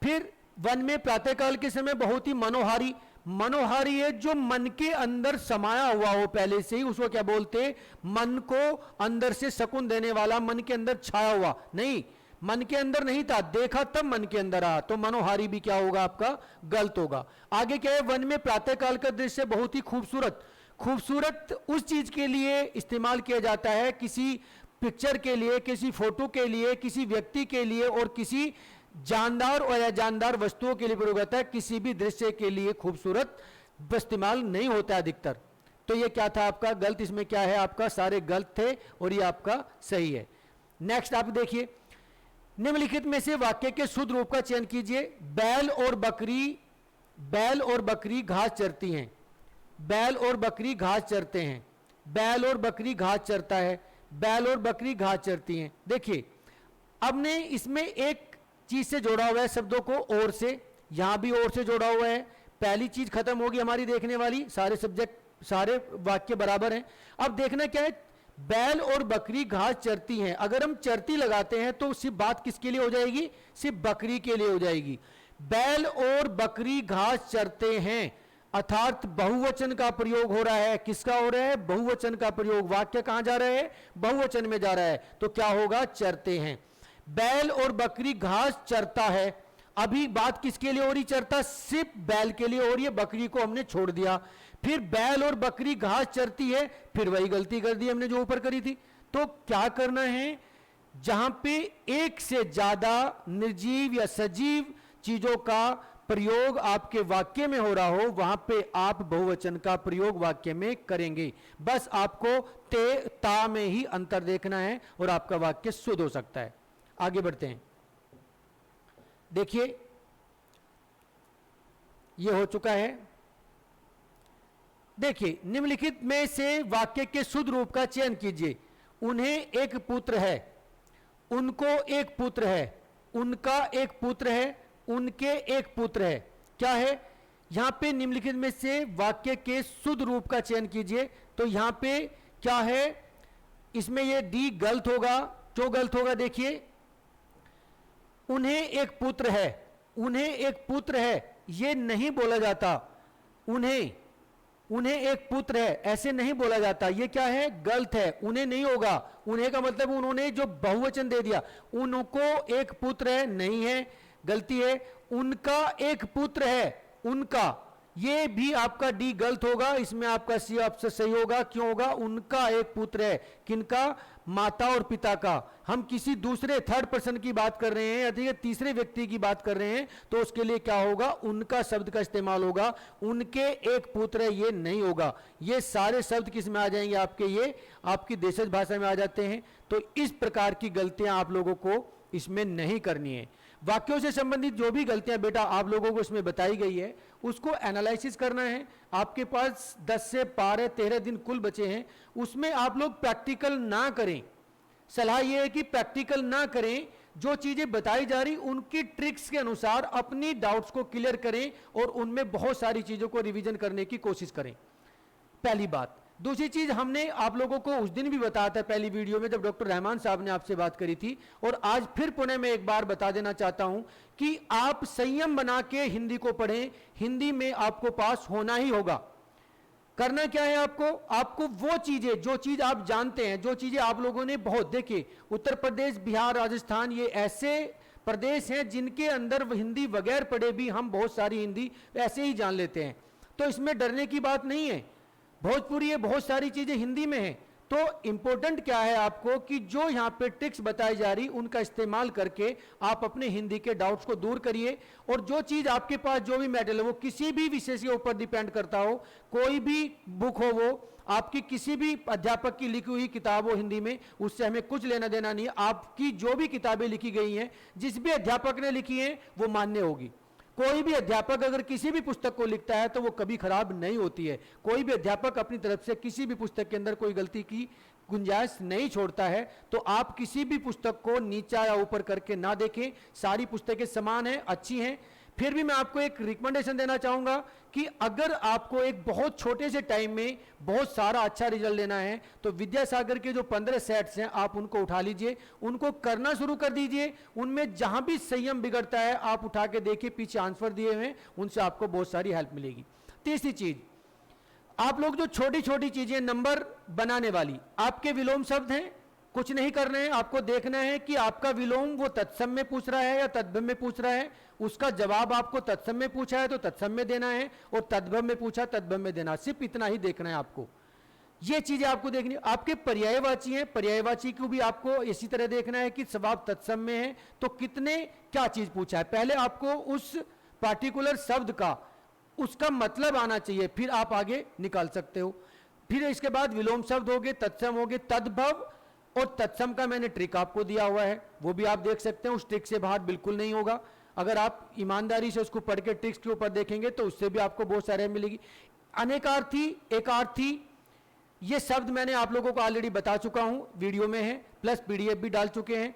फिर वन में प्रातःकाल के समय बहुत ही मनोहारी, मनोहारी है जो मन के अंदर समाया हुआ हो पहले से ही, उसको क्या बोलते? मन को अंदर से सकून देने वाला, मन के अंदर छाया हुआ। नहीं, मन के अंदर नहीं था, देखा तब मन के अंदर आ, तो मनोहारी भी क्या होगा आपका? गलत होगा। आगे क्या है? वन में प्रातःकाल का दृश्य बहुत ही खूबसूरत। खूबसूरत उस चीज के लिए इस्तेमाल किया जाता है, किसी पिक्चर के लिए, किसी फोटो के लिए, किसी व्यक्ति के लिए और किसी जानदार और अजानदार वस्तुओं के लिए प्रयोग होता है। किसी भी दृश्य के लिए खूबसूरत इस्तेमाल नहीं होता अधिकतर। तो ये क्या था आपका? गलत। इसमें क्या है आपका? सारे गलत थे और ये आपका सही है। नेक्स्ट आप देखिए, निम्नलिखित में से वाक्य के शुद्ध रूप का चयन कीजिए। बैल और बकरी घास चरती हैं। बैल और बकरी घास चरते हैं। बैल और बकरी घास चरता है। बैल और बकरी घास चरती हैं। देखिए, अब ने इसमें एक चीज से जोड़ा हुआ है शब्दों को, और से, यहां भी और से जोड़ा हुआ है। पहली चीज खत्म होगी हमारी देखने वाली, सारे सब्जेक्ट, सारे वाक्य बराबर हैं। अब देखना क्या है? बैल और बकरी घास चरती हैं। अगर हम चरती लगाते हैं तो सिर्फ बात किसके लिए हो जाएगी? सिर्फ बकरी के लिए हो जाएगी। बैल और बकरी घास चरते हैं, अर्थात बहुवचन का प्रयोग हो रहा है। किसका हो रहा है? बहुवचन का प्रयोग। वाक्य कहां जा रहा है? बहुवचन में जा रहा है। तो क्या होगा? चरते हैं। बैल और बकरी घास चरता है। अभी बात किसके लिए हो रही? चरता सिर्फ बैल के लिए हो रही है, बकरी को हमने छोड़ दिया। फिर बैल और बकरी घास चरती है, फिर वही गलती कर दी हमने जो ऊपर करी थी। तो क्या करना है? जहां पे एक से ज्यादा निर्जीव या सजीव चीजों का प्रयोग आपके वाक्य में हो रहा हो, वहां पे आप बहुवचन का प्रयोग वाक्य में करेंगे। बस आपको ते ता में ही अंतर देखना है और आपका वाक्य शुद्ध हो सकता है। आगे बढ़ते हैं। देखिए, यह हो चुका है। देखिए, निम्नलिखित में से वाक्य के शुद्ध रूप का चयन कीजिए। उन्हें एक पुत्र है, उनको एक पुत्र है, उनका एक पुत्र है, उनके एक पुत्र है। क्या है? यहां पे निम्नलिखित में से वाक्य के शुद्ध रूप का चयन कीजिए। तो यहां पे क्या है? इसमें यह डी गलत होगा। क्यों गलत होगा? देखिए, उन्हें एक पुत्र है, उन्हें एक पुत्र है, यह नहीं बोला जाता। उन्हें एक पुत्र है, ऐसे नहीं बोला जाता। ये क्या है? गलत है। उन्हें नहीं होगा। उन्हें का मतलब उन्होंने जो बहुवचन दे दिया, उनको एक पुत्र है, नहीं है, गलती है। उनका एक पुत्र है, उनका, ये भी आपका डी गलत होगा। इसमें आपका सी ऑप्शन सही होगा। क्यों होगा? उनका एक पुत्र है। किनका? माता और पिता का। हम किसी दूसरे थर्ड पर्सन की बात कर रहे हैं या तीसरे व्यक्ति की बात कर रहे हैं, तो उसके लिए क्या होगा? उनका शब्द का इस्तेमाल होगा। उनके एक पुत्र है, ये नहीं होगा। ये सारे शब्द किस में आ जाएंगे आपके? ये आपकी देशज भाषा में आ जाते हैं। तो इस प्रकार की गलतियां आप लोगों को इसमें नहीं करनी है। वाक्यों से संबंधित जो भी गलतियां बेटा आप लोगों को इसमें बताई गई है, उसको एनालिसिस करना है। आपके पास 10 से 12 13 दिन कुल बचे हैं, उसमें आप लोग प्रैक्टिकल ना करें। सलाह यह है कि प्रैक्टिकल ना करें। जो चीजें बताई जा रही उनकी ट्रिक्स के अनुसार अपनी डाउट्स को क्लियर करें और उनमें बहुत सारी चीजों को रिवीजन करने की कोशिश करें। पहली बात। दूसरी चीज, हमने आप लोगों को उस दिन भी बताया था पहली वीडियो में जब डॉक्टर रहमान साहब ने आपसे बात करी थी, और आज फिर पुनः मैं एक बार बता देना चाहता हूं कि आप संयम बना के हिंदी को पढ़ें। हिंदी में आपको पास होना ही होगा। करना क्या है आपको वो चीजें, जो चीज आप जानते हैं, जो चीजें आप लोगों ने बहुत देखे, उत्तर प्रदेश, बिहार, राजस्थान, ये ऐसे प्रदेश हैं जिनके अंदर हिंदी बगैर पढ़े भी हम बहुत सारी हिंदी ऐसे ही जान लेते हैं। तो इसमें डरने की बात नहीं है। भोजपुरी है, बहुत सारी चीजें हिंदी में हैं। तो इंपॉर्टेंट क्या है आपको कि जो यहां पे ट्रिक्स बताई जा रही उनका इस्तेमाल करके आप अपने हिंदी के डाउट्स को दूर करिए। और जो चीज आपके पास, जो भी मेटल है, वो किसी भी विषय के ऊपर डिपेंड करता हो, कोई भी बुक हो, वो आपकी किसी भी अध्यापक की लिखी हुई किताब हो हिंदी में, उससे हमें कुछ लेना देना नहीं है। आपकी जो भी किताबें लिखी गई हैं, जिस भी अध्यापक ने लिखी हैं, वो मान्य होगी। कोई भी अध्यापक अगर किसी भी पुस्तक को लिखता है तो वो कभी खराब नहीं होती है। कोई भी अध्यापक अपनी तरफ से किसी भी पुस्तक के अंदर कोई गलती की गुंजाइश नहीं छोड़ता है। तो आप किसी भी पुस्तक को नीचा या ऊपर करके ना देखें। सारी पुस्तकें समान हैं, अच्छी हैं। फिर भी मैं आपको एक रिकमेंडेशन देना चाहूंगा कि अगर आपको एक बहुत छोटे से टाइम में बहुत सारा अच्छा रिजल्ट लेना है तो विद्यासागर के जो 15 सेट्स हैं आप उनको उठा लीजिए, उनको करना शुरू कर दीजिए। उनमें जहां भी संयम बिगड़ता है आप उठा के देखिए, पीछे आंसर दिए हुए हैं, उनसे आपको बहुत सारी हेल्प मिलेगी। तीसरी चीज, आप लोग जो छोटी छोटी चीजें नंबर बनाने वाली, आपके विलोम शब्द हैं, कुछ नहीं करना है, आपको देखना है कि आपका विलोम वो तत्सम में पूछ रहा है या तद्भव में पूछ रहा है। उसका जवाब आपको तत्सम में पूछा है तो तत्सम में देना है, और तद्भव में पूछा तद्भव में देना, सिर्फ इतना ही देखना है आपको। ये चीजें आपको देखनी। आपके पर्यायवाची हैं, पर्यायवाची को भी आपको इसी तरह देखना है कि जवाब तत्सम में है तो कितने क्या चीज पूछा है। पहले आपको उस पार्टिकुलर शब्द का उसका मतलब आना चाहिए, फिर आप आगे निकाल सकते हो। फिर इसके बाद विलोम शब्द हो गए, तत्सम हो गए, तद्भव और तत्सम का मैंने ट्रिक आपको दिया हुआ है, वो भी आप देख सकते हैं। उस ट्रिक से बाहर बिल्कुल नहीं होगा। अगर आप ईमानदारी से उसको पढ़ के ट्रिक्स के ऊपर देखेंगे तो उससे भी आपको बहुत सारे मिलेगी। अनेकार्थी, एकार्थी, ये शब्द मैंने आप लोगों को ऑलरेडी बता चुका हूं, वीडियो में है, प्लस पीडीएफ भी डाल चुके हैं।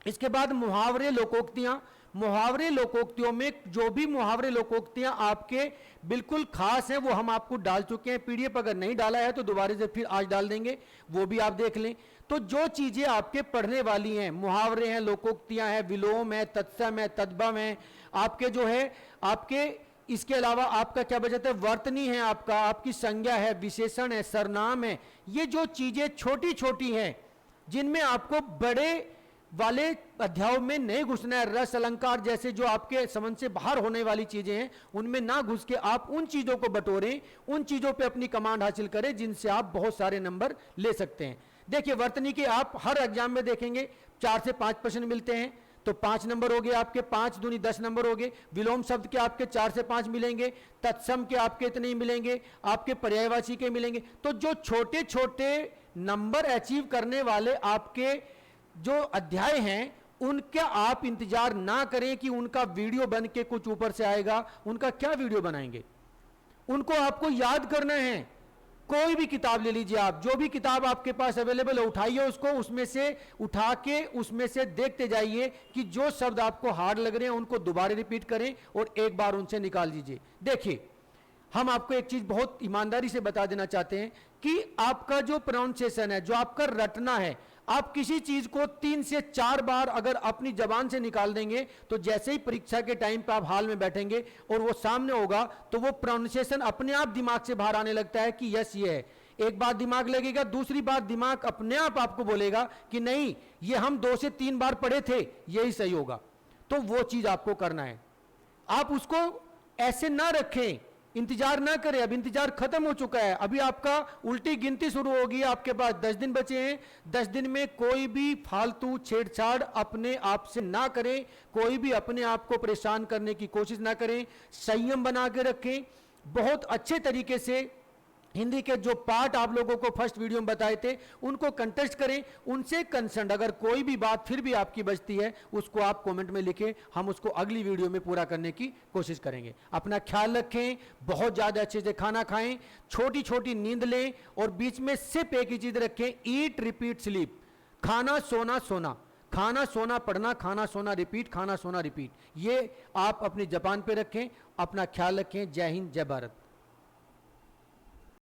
इसके बाद मुहावरे, लोकोक्तियां। मुहावरे लोकोक्तियों में जो भी मुहावरे लोकोक्तियां आपके बिल्कुल खास हैं वो हम आपको डाल चुके हैं। पीडीएफ अगर नहीं डाला है तो दोबारा से फिर आज डाल देंगे, वो भी आप देख लें। तो जो चीजें आपके पढ़ने वाली हैं, मुहावरे हैं, लोकोक्तियां हैं, विलोम है, तत्सम है, तद्भव है, आपके जो है आपके इसके अलावा आपका क्या बचता है, वर्तनी है, आपका आपकी संज्ञा है, विशेषण है, सर्वनाम है। ये जो चीजें छोटी छोटी हैं जिनमें आपको बड़े वाले अध्यायों में नहीं घुसना है, रस अलंकार जैसे जो आपके समझ से बाहर होने वाली चीजें हैं उनमें ना घुस के आप उन चीजों को बटोरें, उन चीजों पे अपनी कमांड हासिल करें जिनसे आप बहुत सारे नंबर ले सकते हैं। देखिए वर्तनी के आप हर एग्जाम में देखेंगे 4 से 5 प्रश्न मिलते हैं, तो 5 नंबर हो गए आपके, 5 दूनी 10 नंबर हो गए। विलोम शब्द के आपके 4 से 5 मिलेंगे, तत्सम के आपके इतने ही मिलेंगे, आपके पर्यायवाची के मिलेंगे। तो जो छोटे छोटे नंबर अचीव करने वाले आपके जो अध्याय हैं उनका आप इंतजार ना करें कि उनका वीडियो बन के कुछ ऊपर से आएगा। उनका क्या वीडियो बनाएंगे, उनको आपको याद करना है। कोई भी किताब ले लीजिए आप, जो भी किताब आपके पास अवेलेबल है उठाइए उसको, उसमें से उठा के उसमें से देखते जाइए कि जो शब्द आपको हार्ड लग रहे हैं उनको दोबारा रिपीट करें और एक बार उनसे निकाल दीजिए। देखिए हम आपको एक चीज बहुत ईमानदारी से बता देना चाहते हैं कि आपका जो प्रोनाउंसिएशन है, जो आपका रटना है, आप किसी चीज को 3 से 4 बार अगर अपनी जबान से निकाल देंगे तो जैसे ही परीक्षा के टाइम पे आप हाल में बैठेंगे और वो सामने होगा तो वो प्रोनाउंसिएशन अपने आप दिमाग से बाहर आने लगता है कि यस ये है। एक बार दिमाग लगेगा, दूसरी बार दिमाग अपने आप आपको बोलेगा कि नहीं ये हम 2 से 3 बार पढ़े थे, यही सही होगा। तो वो चीज आपको करना है। आप उसको ऐसे ना रखें, इंतजार ना करें। अब इंतजार खत्म हो चुका है, अभी आपका उल्टी गिनती शुरू होगी। आपके पास 10 दिन बचे हैं। 10 दिन में कोई भी फालतू छेड़छाड़ अपने आप से ना करें, कोई भी अपने आप को परेशान करने की कोशिश ना करें। संयम बना के रखें। बहुत अच्छे तरीके से हिंदी के जो पार्ट आप लोगों को फर्स्ट वीडियो में बताए थे उनको कंटेस्ट करें, उनसे कंसर्न अगर कोई भी बात फिर भी आपकी बचती है उसको आप कमेंट में लिखें, हम उसको अगली वीडियो में पूरा करने की कोशिश करेंगे। अपना ख्याल रखें, बहुत ज़्यादा अच्छे से खाना खाएं, छोटी छोटी नींद लें और बीच में सिर्फ एक ही चीज़ रखें, ईट रिपीट स्लीप। खाना सोना सोना, खाना सोना पढ़ना, खाना सोना रिपीट, खाना सोना रिपीट, ये आप अपनी जबान पे रखें। अपना ख्याल रखें। जय हिंद, जय भारत।